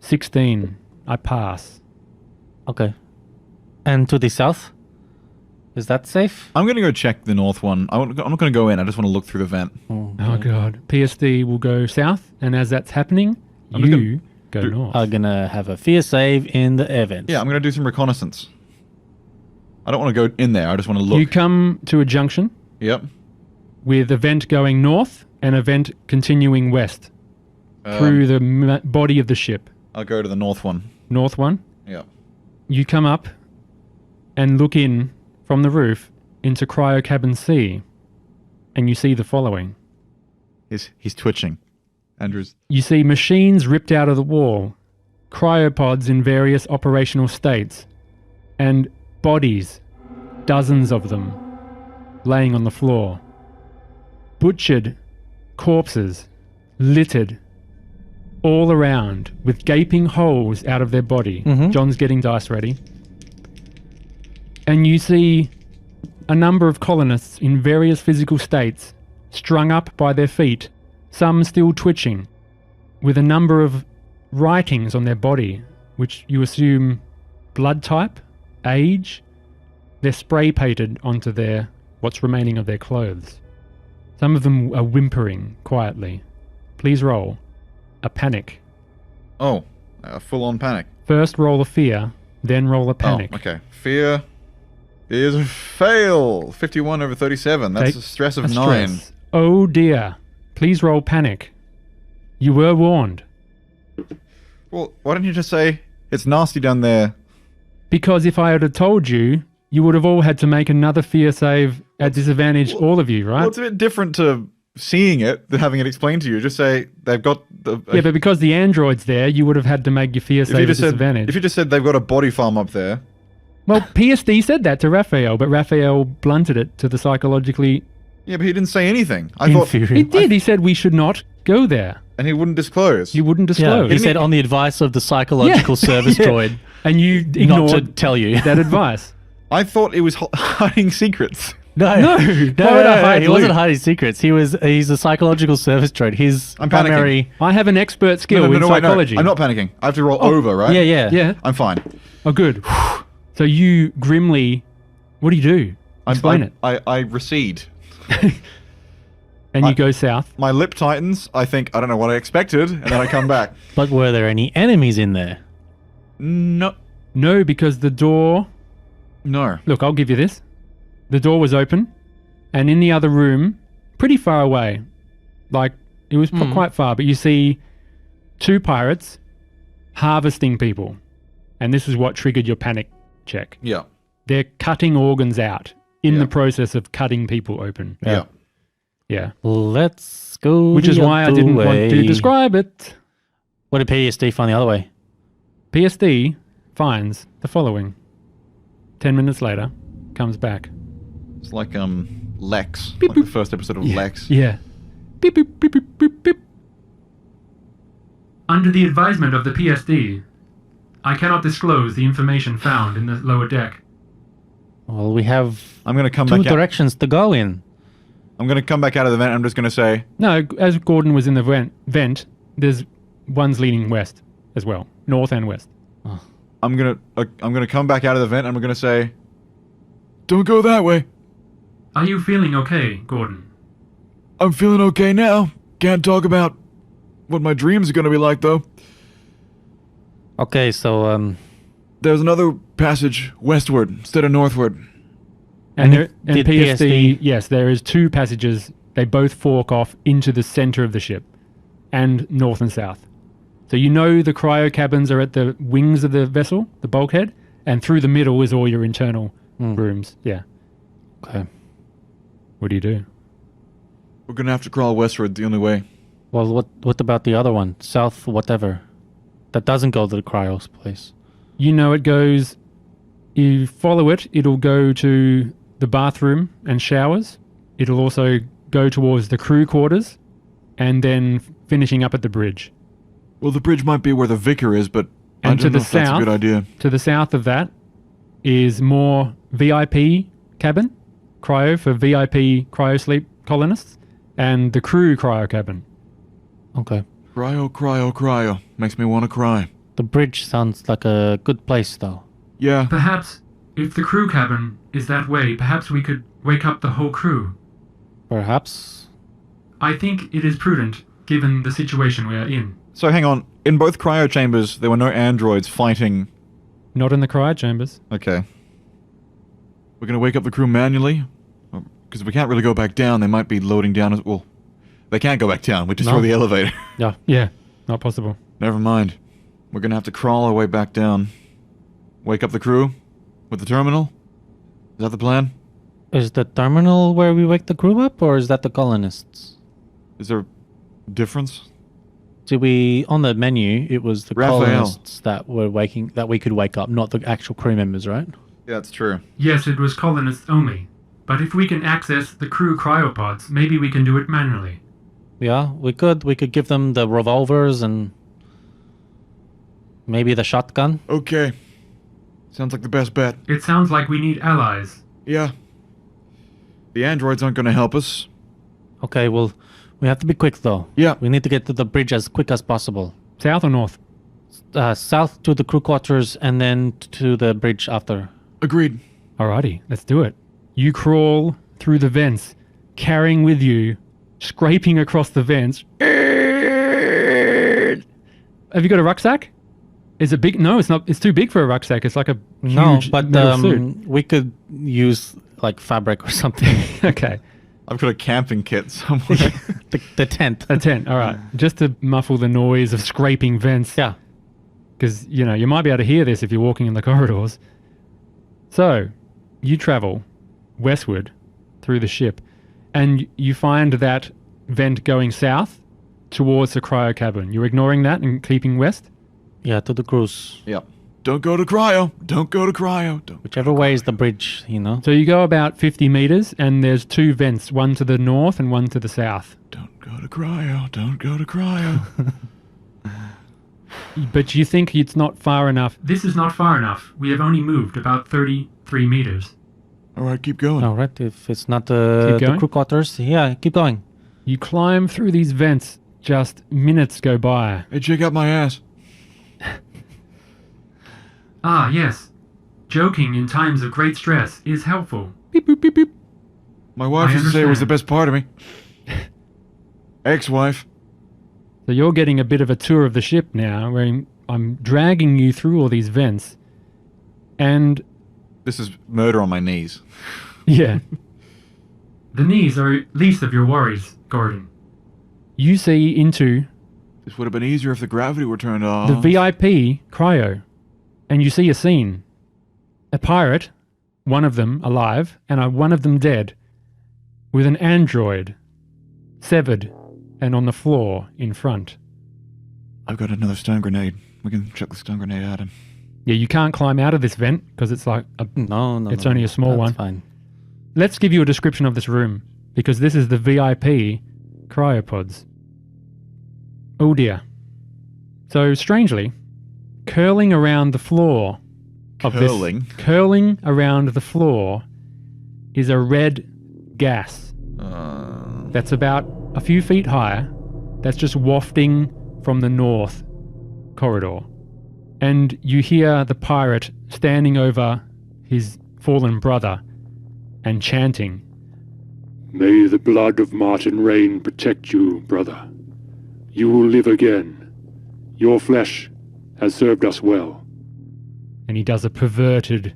16. I pass. Okay. And to the south? Is that safe? I'm going to go check the north one. I'm not going to go in. I just want to look through the vent. Oh god. PSD will go south, and as that's happening, I'm just you go north. are gonna have a fear save in the event. Yeah, I'm going to do some reconnaissance. I don't want to go in there. I just want to look. You come to a junction Yep. with a vent going north and a vent continuing west through the body of the ship. I'll go to the north one. North one. Yeah. You come up and look in from the roof into Cryo Cabin C, and you see the following. He's twitching. Andrew's. You see machines ripped out of the wall, cryopods in various operational states, and bodies, dozens of them, laying on the floor. Butchered corpses, littered all around with gaping holes out of their body. Mhm. John's getting dice ready. And you see a number of colonists in various physical states, strung up by their feet, some still twitching, with a number of writings on their body, which you assume blood type, age. They're spray painted onto what's remaining of their clothes. Some of them are whimpering quietly. Please roll a panic. Oh, a full-on panic. First roll a fear, then roll a panic. Oh, okay. Fear is a fail. 51 over 37. That's Take a stress of a 9. stress. Oh dear. Please roll panic. You were warned. Well, why don't you just say, it's nasty down there? Because if I had told you, you would have all had to make another fear save at disadvantage, all of you, right? Well, it's a bit different to seeing it than having it explained to you. Just say they've got the... Yeah, but because the android's there, you would have had to make your fear save at disadvantage. If you just said they've got a body farm up there... Well, PSD said that to Raphael, but Raphael blunted it to the psychologically... Yeah, but he didn't say anything. I thought... He Inferior. did. He said we should not go there. And he wouldn't disclose. You wouldn't Yeah, disclose. he said on the advice of the psychological service Yeah. droid And you not ignored to tell you. that advice. I thought it was hiding secrets. No, No, why would I hide he wasn't loot? hiding secrets. He's a psychological service droid. His I'm primary. I have an expert skill in wait, psychology. I'm not panicking. I have to roll over, right? Yeah, yeah. Yeah. I'm fine. Oh, good. So you grimly... What do you do? Explain it. I recede. And you go south. My lip tightens. I think, I don't know what I expected, and then I come back. But were there any enemies in there? No. No, because the door... No. Look, I'll give you this. The door was open, and in the other room, pretty far away, like it was quite far, but you see two pirates harvesting people. And this is what triggered your panic check. Yeah. They're cutting organs out in Yeah. the process of cutting people open. Yeah. Yeah. Let's go. Which is why I didn't want to describe it. What did PSD find the other way? PSD finds the following. 10 minutes later, comes back. It's like Lex. Beep, Like the boop. first episode of Yeah. Lex. Yeah. Beep, beep, beep, beep, beep, beep. Under the advisement of the PSD, I cannot disclose the information found in the lower deck. Well, we have I'm going to come two back out. directions to go in. I'm going to come back out of the vent. I'm just going to say, No, as Gordon was in the vent, there's one's leading west as well, north and west. I'm going to come back out of the vent. And I'm going to say, don't go that way. Are you feeling okay, Gordon? I'm feeling okay now. Can't talk about what my dreams are going to be like, though. Okay, so There's another passage westward instead of northward. And, And did PSD, yes, there is two passages. They both fork off into the center of the ship, and north and south. So you know the cryo cabins are at the wings of the vessel, the bulkhead, and through the middle is all your internal rooms. Yeah. okay. What do you do? We're going to have to crawl westward the only way. Well, what about the other one, south, whatever, that doesn't go to the cryos place? You know it goes, you follow it, it'll go to the bathroom and showers. It'll also go towards the crew quarters and then finishing up at the bridge. Well, the bridge might be where the vicar is, but I And to don't know the if that's a south, good idea. to the south of that is more VIP cabin, cryo for VIP cryo sleep colonists, and the crew cryo cabin. Okay. Cryo, cryo, cryo. Makes me want to cry. The bridge sounds like a good place, though. Yeah. Perhaps, if the crew cabin is that way, perhaps we could wake up the whole crew. Perhaps. I think it is prudent, given the situation we are in. So hang on. In both cryo chambers, there were no androids fighting. Not in the cryo chambers. Okay. We're gonna wake up the crew manually? Because we can't really go back down. They might be loading down as well. They can't go back down. We just throw the elevator. Yeah. Yeah, not possible. Never mind. We're gonna have to crawl our way back down. Wake up the crew with the terminal? Is that the plan? Is the terminal where we wake the crew up, or is that the colonists? Is there a difference? See, on the menu, it was the Raphael. colonists that we could wake up, not the actual crew members, right? Yeah, that's true. Yes, it was colonists only. But if we can access the crew cryopods, maybe we can do it manually. Yeah, we could. We could give them the revolvers and maybe the shotgun. Okay. Sounds like the best bet. It sounds like we need allies. Yeah. The androids aren't gonna help us. Okay, well, we have to be quick, though. Yeah. We need to get to the bridge as quick as possible. South or north? South to the crew quarters and then to the bridge after. Agreed. Alrighty, let's do it. You crawl through the vents, carrying with you, scraping across the vents. Have you got a rucksack? Is it big? No, it's not. It's too big for a rucksack. It's like a huge metal suit. We could use like fabric or something. Okay. I've got a camping kit somewhere. the tent. A tent, all right. Just to muffle the noise of scraping vents. Yeah. Because, you might be able to hear this if you're walking in the corridors. So, you travel westward through the ship, and you find that vent going south towards the cryo cabin. You're ignoring that and keeping west? Yeah, to the cruise. Yep. Don't go to cryo. Don't go to cryo. Don't. Whichever way is the bridge, So you go about 50 meters, and there's two vents, one to the north and one to the south. Don't go to cryo. Don't go to cryo. But you think it's not far enough. This is not far enough. We have only moved about 33 meters. All right, keep going. All right, if it's not the crew quarters, yeah, keep going. You climb through these vents, just minutes go by. Hey, check out my ass. Ah, yes. Joking in times of great stress is helpful. Beep, boop, beep, beep. My wife I used to say it was the understand. best part of me. Ex-wife. So you're getting a bit of a tour of the ship now, where I'm dragging you through all these vents. And, This is murder on my knees. yeah, The knees are least of your worries, Gordon. you see into This would have been easier if the gravity were turned off. the VIP cryo. And you see a scene. A pirate, one of them alive, and one of them dead, with an android severed and on the floor in front. I've got another stun grenade. We can chuck the stun grenade at him. Yeah, you can't climb out of this vent because it's like No. It's only a small one. That's fine. Let's give you a description of this room, because this is the VIP cryopods. Oh dear. So, strangely, curling around the floor of Curling? this... Curling around the floor is a red gas that's about a few feet higher, that's just wafting from the north corridor. And you hear the pirate standing over his fallen brother and chanting, May the blood of Martin Rane protect you, brother. You will live again. Your flesh has served us well. and he does a perverted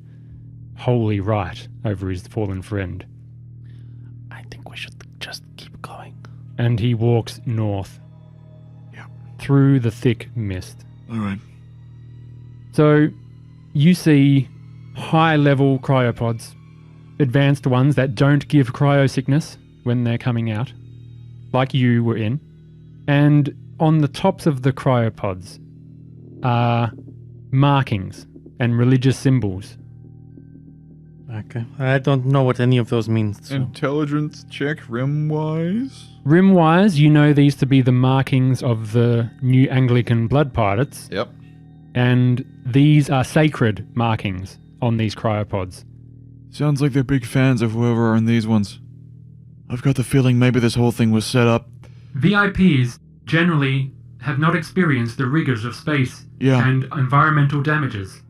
holy rite over his fallen friend. I think we should just keep going. And he walks north. Yeah. Through the thick mist. All right. So you see high-level cryopods, advanced ones that don't give cryo sickness when they're coming out, like you were in. And on the tops of the cryopods are markings and religious symbols. Okay. I don't know what any of those means. So. Intelligence check rim-wise? Rim-wise, you know these to be the markings of the New Anglican blood pirates. Yep. And these are sacred markings on these cryopods. Sounds like they're big fans of whoever are in these ones. I've got the feeling maybe this whole thing was set up. VIPs generally have not experienced the rigors of space and environmental damages.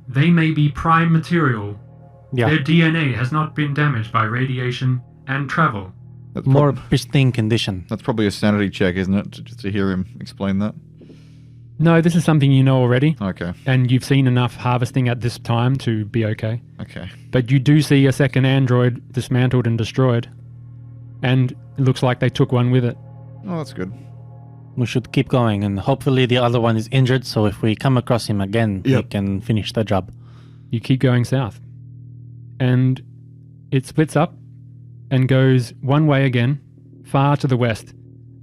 They may be prime material. Yeah. Their DNA has not been damaged by radiation and travel. That's More pristine condition. That's probably a sanity check, isn't it? To hear him explain that. No, this is something you know already. Okay. And you've seen enough harvesting at this time to be okay. Okay. But you do see a second android dismantled and destroyed. And it looks like they took one with it. Oh, that's good. We should keep going, and hopefully the other one is injured, so if we come across him again, we Yep. can finish the job. You keep going south. And it splits up and goes one way again, far to the west,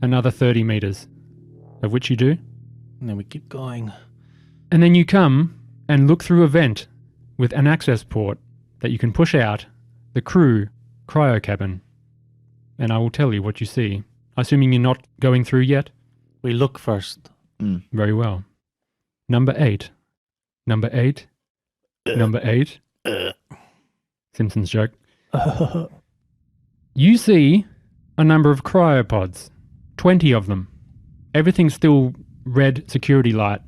another 30 meters, of which you do. And then we keep going. And then you come and look through a vent with an access port that you can push out the crew cryo cabin. And I will tell you what you see. Assuming you're not going through yet. We look first. Very well. Number 8. Number 8. Number 8. Simpsons joke. You see a number of cryopods. 20 of them. Everything's still red security light.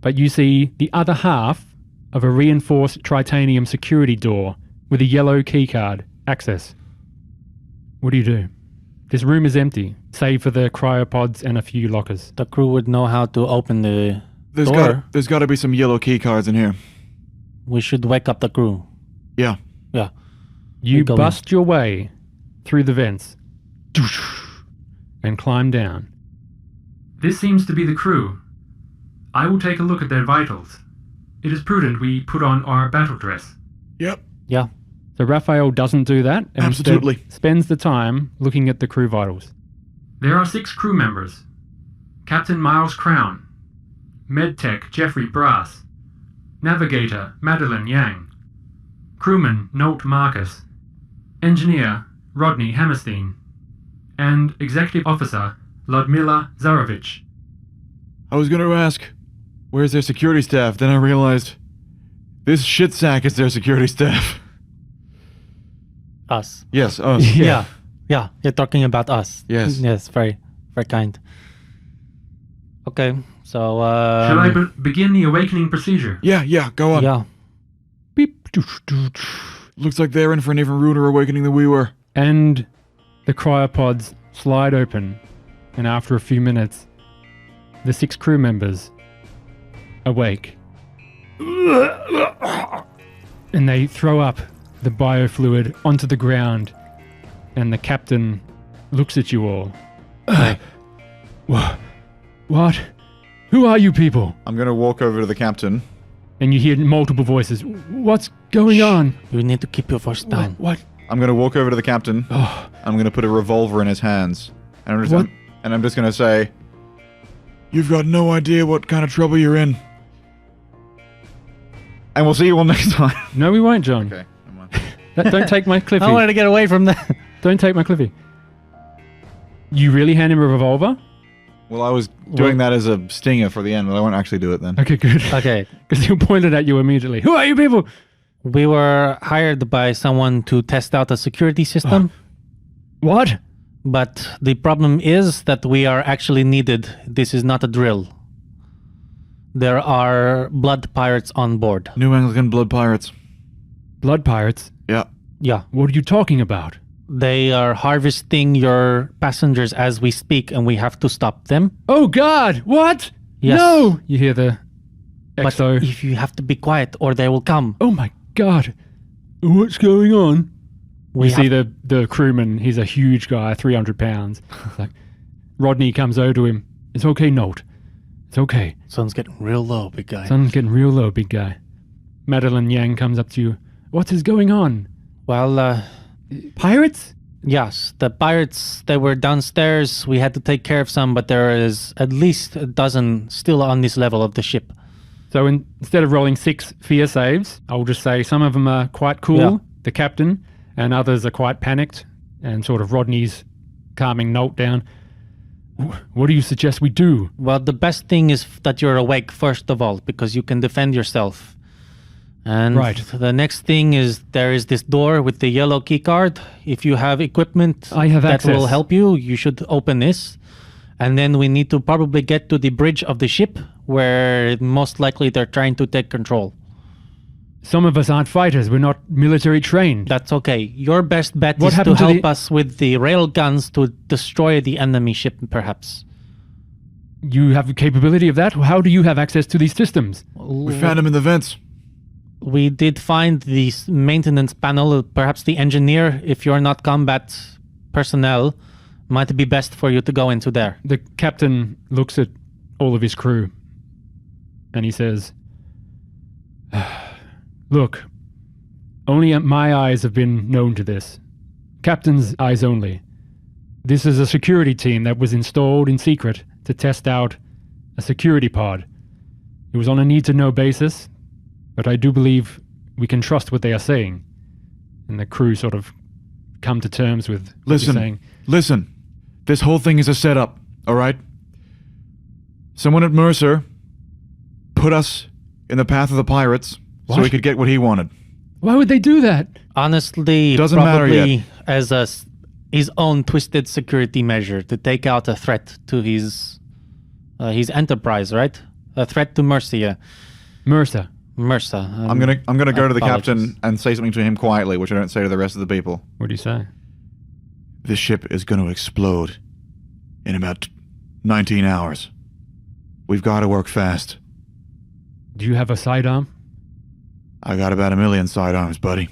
But you see the other half of a reinforced titanium security door with a yellow keycard. Access. What do you do? This room is empty, save for the cryopods and a few lockers. The crew would know how to open the There's door. got to be some yellow key cards in here. We should wake up the crew. Yeah. Yeah. You go in. bust your way through the vents and climb down. This seems to be the crew. I will take a look at their vitals. It is prudent we put on our battle dress. Yep. Yeah. So Raphael doesn't do that and Absolutely. instead spends the time looking at the crew vitals. There are 6 crew members. Captain Miles Crown, Medtech Jeffrey Brass, Navigator Madeline Yang, Crewman Nolt Marcus, Engineer Rodney Hammerstein, and Executive Officer Ludmila Zarovich. I was going to ask, where's their security staff? Then I realized this shit sack is their security staff. Us. Yes, us. Yeah. Yeah. You're talking about us. Yes. Yes. Very, very kind. Okay. So, Shall I begin the awakening procedure? Yeah, go on. yeah. Beep. Looks like they're in for an even ruder awakening than we were. And the cryopods slide open, and after a few minutes, the 6 crew members awake. And they throw up the biofluid onto the ground, and the captain looks at you all. What? Who are you people? I'm going to walk over to the captain. And you hear multiple voices. What's going on? You need to keep your voice down. What? I'm going to walk over to the captain. Oh, I'm going to put a revolver in his hands. And I'm What? just going to say, you've got no idea what kind of trouble you're in. And we'll see you all next time. no, we won't, John. Okay, never mind. Don't take my Cliffy. I wanted to get away from that. Don't take my Cliffy. You really hand him a revolver? Well, I was doing that as a stinger for the end, but I won't actually do it then. Okay, good. Okay. Because he pointed at you immediately. Who are you people? We were hired by someone to test out a security system, What? but the problem is that we are actually needed. This is not a drill. There are blood pirates on board. New Anglican Blood Pirates. Blood pirates? Yeah. Yeah. What are you talking about? They are harvesting your passengers as we speak, and we have to stop them. Oh God! What? Yes. No! You hear the But exo. if you have to be quiet, or they will come. Oh my God! What's going on? We You see have- the crewman. He's a huge guy, 300 pounds. It's like Rodney comes over to him. It's okay, Nolt. It's okay. Sun's getting real low, big guy. Sun's getting real low, big guy. Madeline Yang comes up to you. What is going on? Well, Pirates? yes, the pirates, they were downstairs. We had to take care of some, but there is at least a dozen still on this level of the ship. So instead of rolling 6 fear saves, I'll just say some of them are quite cool, Yeah. the captain, and others are quite panicked, and sort of Rodney's calming Nolt down. What do you suggest we do? Well, the best thing is that you're awake, first of all, because you can defend yourself. And Right. the next thing is there is this door with the yellow key card. If you have equipment I have that access. will help you, you should open this. And then we need to probably get to the bridge of the ship where most likely they're trying to take control. Some of us aren't fighters. We're not military trained. That's okay. Your best bet What is to happened to help the- us with the rail guns to destroy the enemy ship, perhaps. You have the capability of that? How do you have access to these systems? We found him in the vents. We did find the maintenance panel. Perhaps the engineer, if you're not combat personnel, might be best for you to go into there. The captain looks at all of his crew and he says, look, only my eyes have been known to this. Captain's eyes only. This is a security team that was installed in secret to test out a security pod. It was on a need-to-know basis, but I do believe we can trust what they are saying. And the crew sort of come to terms with what you're saying. Listen. This whole thing is a setup, all right? Someone at Mercer put us in the path of the pirates so he could get what he wanted. Why would they do that? Honestly, Doesn't matter probably yet. as his own twisted security measure to take out a threat to his enterprise, right? A threat to Mercia. Mercer. I'm gonna go to the apologies. captain and say something to him quietly, which I don't say to the rest of the people. What do you say? This ship is going to explode in about 19 hours. We've got to work fast. Do you have a sidearm? I got about 1 million sidearms, buddy.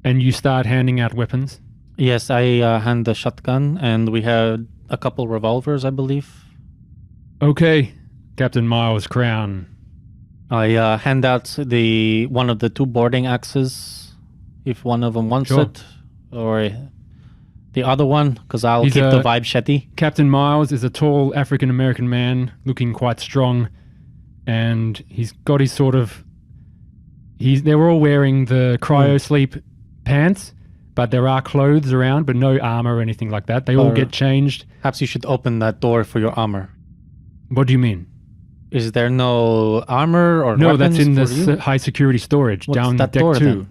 And you start handing out weapons? Yes, I hand the shotgun, and we had a couple revolvers, I believe. Okay, Captain Miles Crown. I hand out one of the 2 boarding axes, if one of them wants Sure. it, or the other one, because I'll He's keep a- the vibe shetty. Captain Miles is a tall African-American man, looking quite strong, and he's got his sort of... They were all wearing the cryo-sleep pants, but there are clothes around, but no armor or anything like that. They all Or- get changed. Perhaps you should open that door for your armor. What do you mean? Is there no armor or No, weapons that's in the for you? high security storage What's down that deck door 2.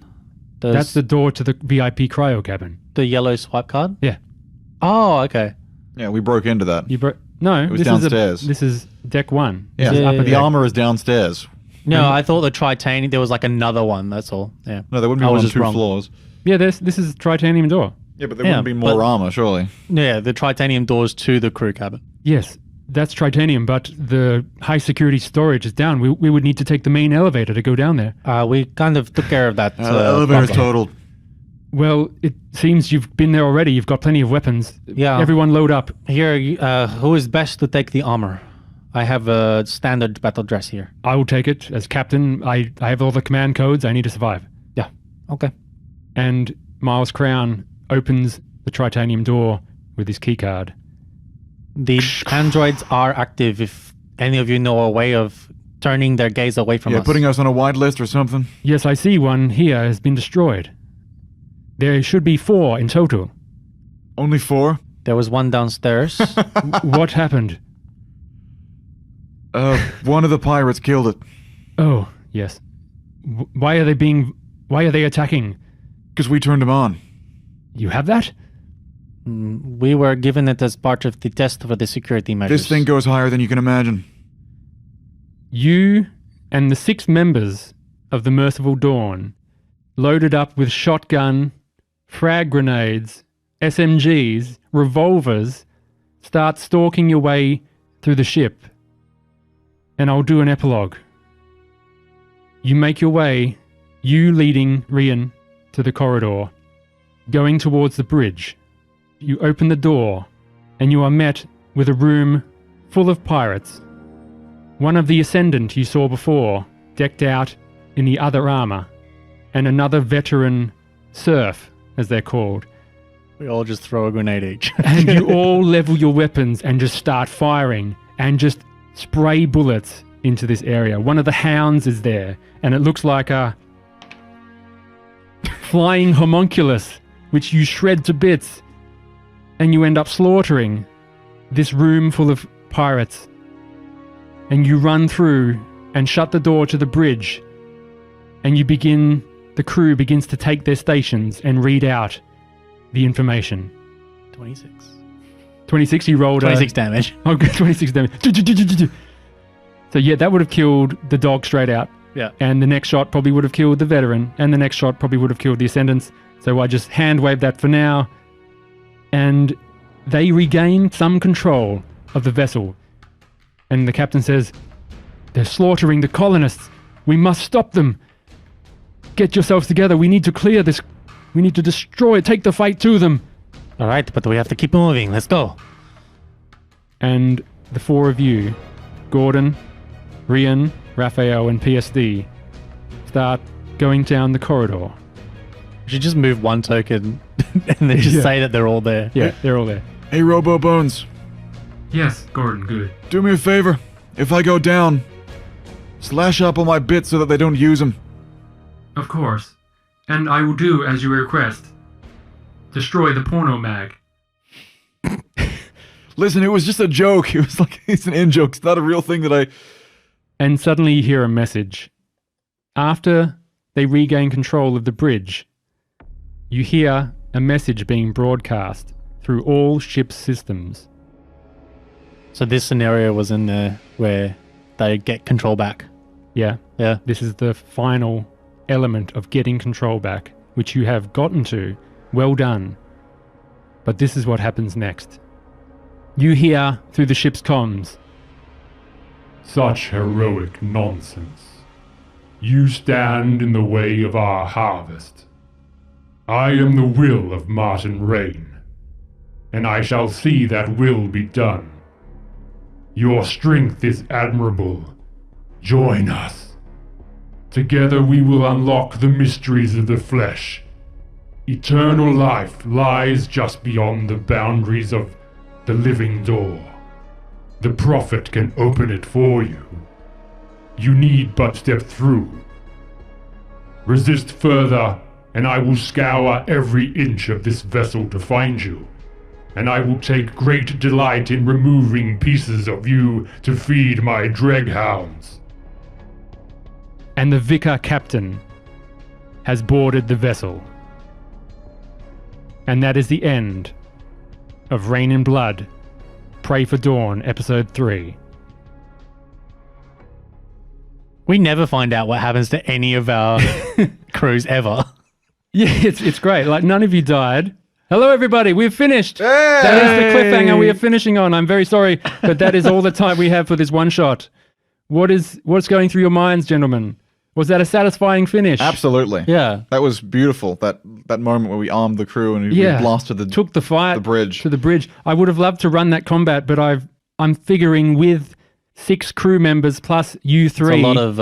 then? That's the door to the VIP cryo cabin. the yellow swipe card? Yeah. Oh, okay. Yeah, we broke into that. No, It was this downstairs. this is deck 1. Yeah, This is upper the deck. armor is downstairs. No, I thought the Tritanium, there was like another one, that's all. Yeah. No, there wouldn't be I more was than just 2 wrong. floors. Yeah, this is titanium door. Yeah, but there Yeah, wouldn't be more but- armor, surely. Yeah, the Tritanium doors to the crew cabin. Yes, that's titanium, but the high security storage is down. We would need to take the main elevator to go down there. We kind of took care of that. The elevator's problem. totaled. Well, it seems you've been there already. You've got plenty of weapons. Yeah. Everyone load up. Here, who is best to take the armor? I have a standard battle dress here. I will take it as captain. I have all the command codes. I need to survive. Yeah. Okay. And Miles Crown opens the titanium door with his keycard. The androids are active if any of you know a way of turning their gaze away from Yeah, us. putting us on a wide list or something. Yes, I see one here has been destroyed. There should be 4 in total. Only 4? There was one downstairs. What happened? One of the pirates killed it. Oh, yes. Why are they attacking? Because we turned him on. You have that? We were given it as part of the test for the security measures. This thing goes higher than you can imagine. You and the 6 members of the Merciful Dawn, loaded up with shotgun, frag grenades, SMGs, revolvers, start stalking your way through the ship. And I'll do an epilogue. You make your way, you leading Rane to the corridor, going towards the bridge. You open the door, and you are met with a room full of pirates. One of the Ascendant you saw before, decked out in the other armor, and another veteran serf, as they're called. We all just throw a grenade each. And you all level your weapons and just start firing and just spray bullets into this area. One of the hounds is there, and it looks like a flying homunculus, which you shred to bits, and you end up slaughtering this room full of pirates. And you run through and shut the door to the bridge, and the crew begins to take their stations and read out the information. 26. 26, you rolled 26 damage. Oh, good, 26 damage. So yeah, that would have killed the dog straight out. Yeah. And the next shot probably would have killed the veteran, and the next shot probably would have killed the Ascendants. So I just hand waved that for now. And they regain some control of the vessel. And the captain says, "They're slaughtering the colonists. We must stop them. Get yourselves together. We need to clear this. We need to destroy, take the fight to them." All right, but we have to keep moving. Let's go. And the four of you, Gordon, Rane, Raphael, and PSD, start going down the corridor. We should just move one token and then just say that they're all there. Yeah, they're all there. Hey, Robo Bones, Yes, Gordon, good. do me a favor. If I go down, slash up all my bits so that they don't use them. Of course. And I will do as you request. Destroy the porno mag. Listen, it was just a joke. It was like, it's an in-joke. It's not a real thing that I... And suddenly you hear a message. After they regain control of the bridge, you hear a message being broadcast through all ship's systems. So this scenario was in there where they get control back. Yeah, Yeah. this is the final element of getting control back, which you have gotten to. Well done. But this is what happens next. You hear through the ship's comms, Such heroic nonsense. You stand in the way of our harvest. I am the will of Martin Rane, and I shall see that will be done. Your strength is admirable. Join us. Together we will unlock the mysteries of the flesh. Eternal life lies just beyond the boundaries of the living door. The prophet can open it for you. You need but step through. Resist further, and I will scour every inch of this vessel to find you. And I will take great delight in removing pieces of you to feed my draghounds. and the vicar captain has boarded the vessel. And that is the end of Rain in Blood, Pray for Dawn, Episode 3. We never find out what happens to any of our crews ever. Yeah, it's great. Like, none of you died. Hello, everybody. We've finished. That is the cliffhanger we are finishing on. I'm very sorry, but that is all the time we have for this one shot. What's going through your minds, gentlemen? Was that a satisfying finish? Absolutely. Yeah. That was beautiful. That moment where we armed the crew and we blasted took the fight the bridge. to the bridge. I would have loved to run that combat, but I'm figuring with 6 crew members plus you 3. It's a lot of,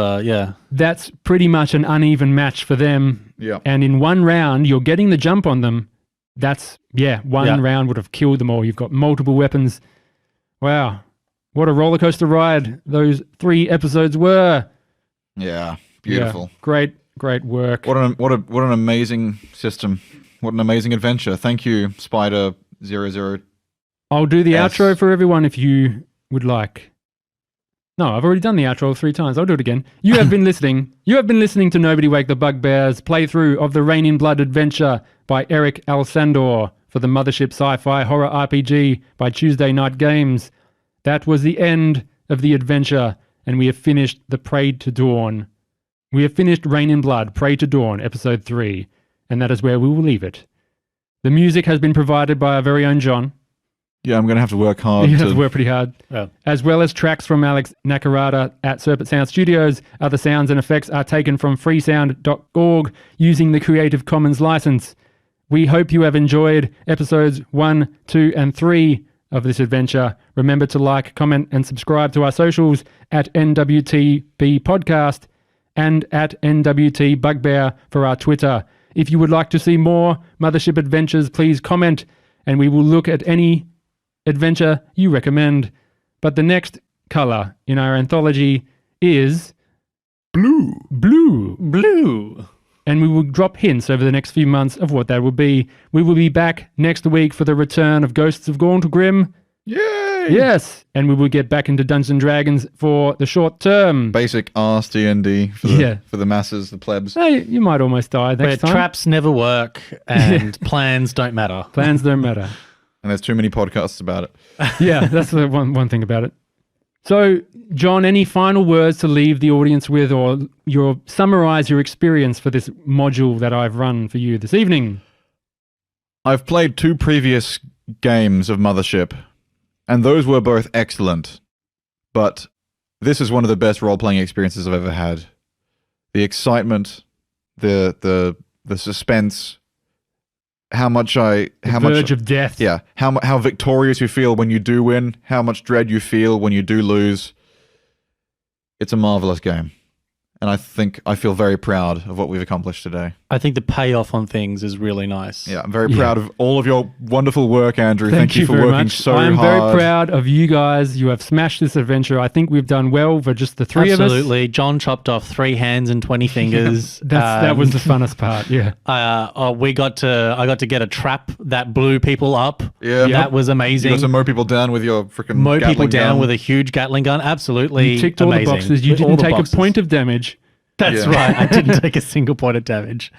That's pretty much an uneven match for them. Yeah. And in one round, you're getting the jump on them. That's, one round would have killed them all. You've got multiple weapons. Wow. What a roller coaster ride those 3 episodes were. Yeah. Beautiful. Yeah, great work. What an amazing system. What an amazing adventure. Thank you, Spider 00. I'll do the Yes. outro for everyone if you would like. No, I've already done the outro 3 times. I'll do it again. You have been listening. You have been listening to Nobody Wake the Bugbears playthrough of the Rain in Blood adventure by Eric Alsandor for the Mothership Sci-Fi Horror RPG by Tuesday Night Games. That was the end of the adventure, and we have finished the Pray to Dawn. We have finished Rain in Blood, Pray to Dawn, Episode 3, and that is where we will leave it. The music has been provided by our very own John. Yeah, I'm going to have to work hard. You have to work pretty hard. Yeah. As well as tracks from Alex Nakarada at Serpent Sound Studios. Other sounds and effects are taken from freesound.org using the Creative Commons license. We hope you have enjoyed episodes 1, 2, and 3 of this adventure. Remember to like, comment, and subscribe to our socials at NWTBPODCAST and at NWTBugbear for our Twitter. If you would like to see more Mothership adventures, please comment, and we will look at any adventure you recommend. But the next color in our anthology is blue. And we will drop hints over the next few months of what that will be. We will be back next week for the return of Ghosts of Gauntlegrim. Yay! Yes, and we will get back into Dungeons and Dragons for the short term. Basic arse D&D for the masses, the plebs. Hey, you might almost die Where next time. traps never work and plans don't matter. Plans don't matter. And there's too many podcasts about it. Yeah, that's the one thing about it. So, John, any final words to leave the audience with, or summarize your experience for this module that I've run for you this evening? I've played 2 previous games of Mothership, and those were both excellent. but this is one of the best role-playing experiences I've ever had. The excitement, the suspense, Verge of death. Yeah, how victorious you feel when you do win, how much dread you feel when you do lose. It's a marvelous game. And I feel very proud of what we've accomplished today. I think the payoff on things is really nice. Yeah, I'm very proud of all of your wonderful work, Andrew. Thank you for very working much. so I am hard. very proud of you guys. You have smashed this adventure. I think we've done well for just the three of us. Absolutely. John chopped off 3 hands and 20 fingers. That was the funnest part. Yeah. I got to get a trap that blew people up. Yeah. That was amazing. You got to mow people down with your freaking Mow Gatling people down gun. with a huge Gatling gun. Absolutely You ticked all amazing. the boxes. You All didn't the take boxes. a point of damage. That's Yeah. right. I didn't take a single point of damage,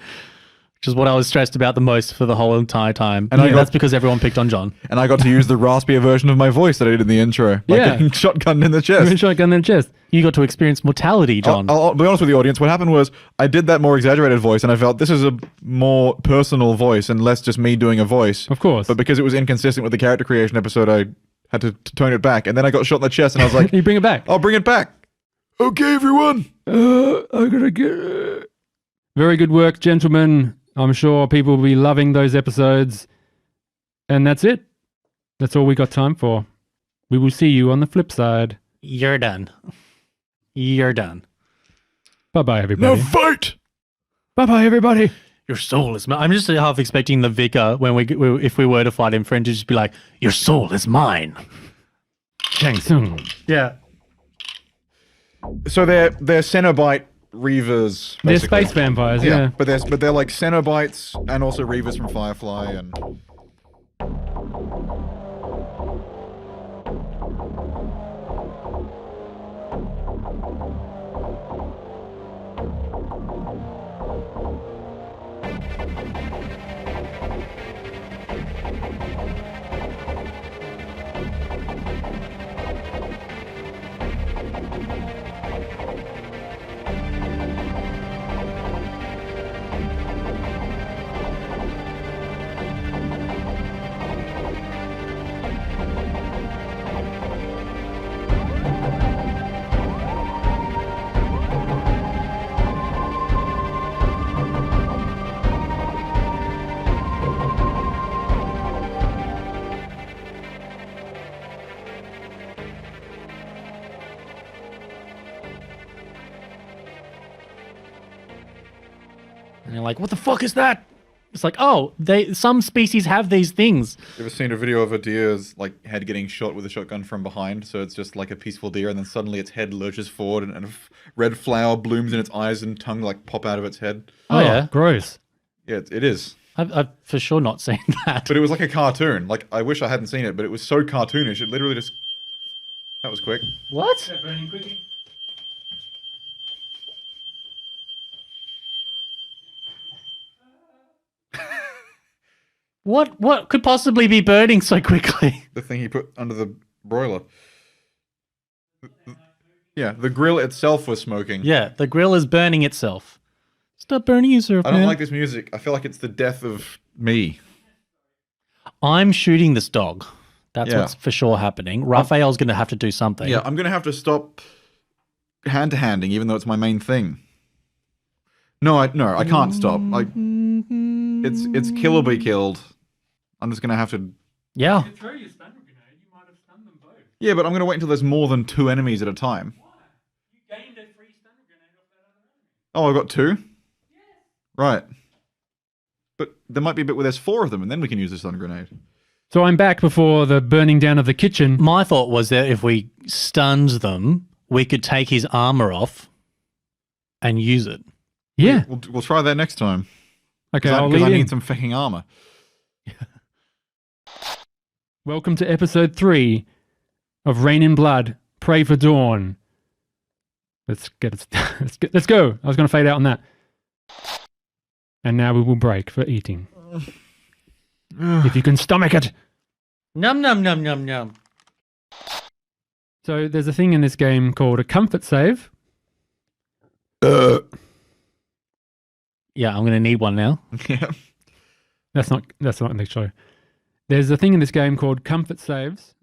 which is what I was stressed about the most for the whole entire time. And I got- that's because everyone picked on John. And I got to use the raspier version of my voice that I did in the intro. Like Yeah. getting shotgunned in the chest. Shotgun in the chest. You got to experience mortality, John. I'll be honest with the audience. What happened was I did that more exaggerated voice, and I felt this is a more personal voice and less just me doing a voice. Of course. But because it was inconsistent with the character creation episode, I had to tone it back. And then I got shot in the chest, and I was like, You bring it back. I'll bring it back. Okay, everyone. I gotta get. Very good work, gentlemen. I'm sure people will be loving those episodes. And that's it. That's all we got time for. We will see you on the flip side. You're done. You're done. Bye bye, everybody. fight. Bye bye, everybody. Your soul is mine. I'm just half expecting the vicar if we were to fight him, friend, to just be like, "Your soul is mine." Shang Tsung. Yeah. So they're Cenobite Reavers. They're basically. space vampires, yeah. But they're like Cenobites and also Reavers from Firefly and. And you're like, "What the fuck is that?" It's like, "Oh, some species have these things." You ever seen a video of a deer's like head getting shot with a shotgun from behind? So it's just like a peaceful deer, and then suddenly its head lurches forward, and a red flower blooms in its eyes, and tongue like pop out of its head. Oh, yeah. Gross. Yeah, it is. I've for sure not seen that. But it was like a cartoon. Like I wish I hadn't seen it, but it was so cartoonish. It literally just. That was quick. What? What could possibly be burning so quickly? The thing he put under the broiler. Yeah, the grill itself was smoking. Yeah, the grill is burning itself. Stop burning yourself, I don't man. like this music. I feel like it's the death of me. I'm shooting this dog. That's Yeah. what's for sure happening. Raphael's going to have to do something. Yeah, I'm gonna have to stop hand-to-handing, even though it's my main thing. No, I can't stop. Like, it's kill or be killed. I'm just gonna have to. Yeah. Throw your stun grenade, you might have stunned them both. Yeah, but I'm gonna wait until there's more than 2 enemies at a time. You gained a free stun grenade off that other enemy. Oh, I got 2. Right. But there might be a bit where there's 4 of them, and then we can use the stun grenade. So I'm back before the burning down of the kitchen. My thought was that if we stunned them, we could take his armor off and use it. Yeah. We'll try that next time. Okay, Because I'll I lead in. need some fucking armor. Welcome to episode 3 of Rain in Blood, Pray for Dawn. Let's go. I was going to fade out on that. And now we will break for eating. If you can stomach it. Num num num num num. So there's a thing in this game called a comfort save. Yeah, I'm going to need one now. Yeah. That's not in the show. There's a thing in this game called comfort saves.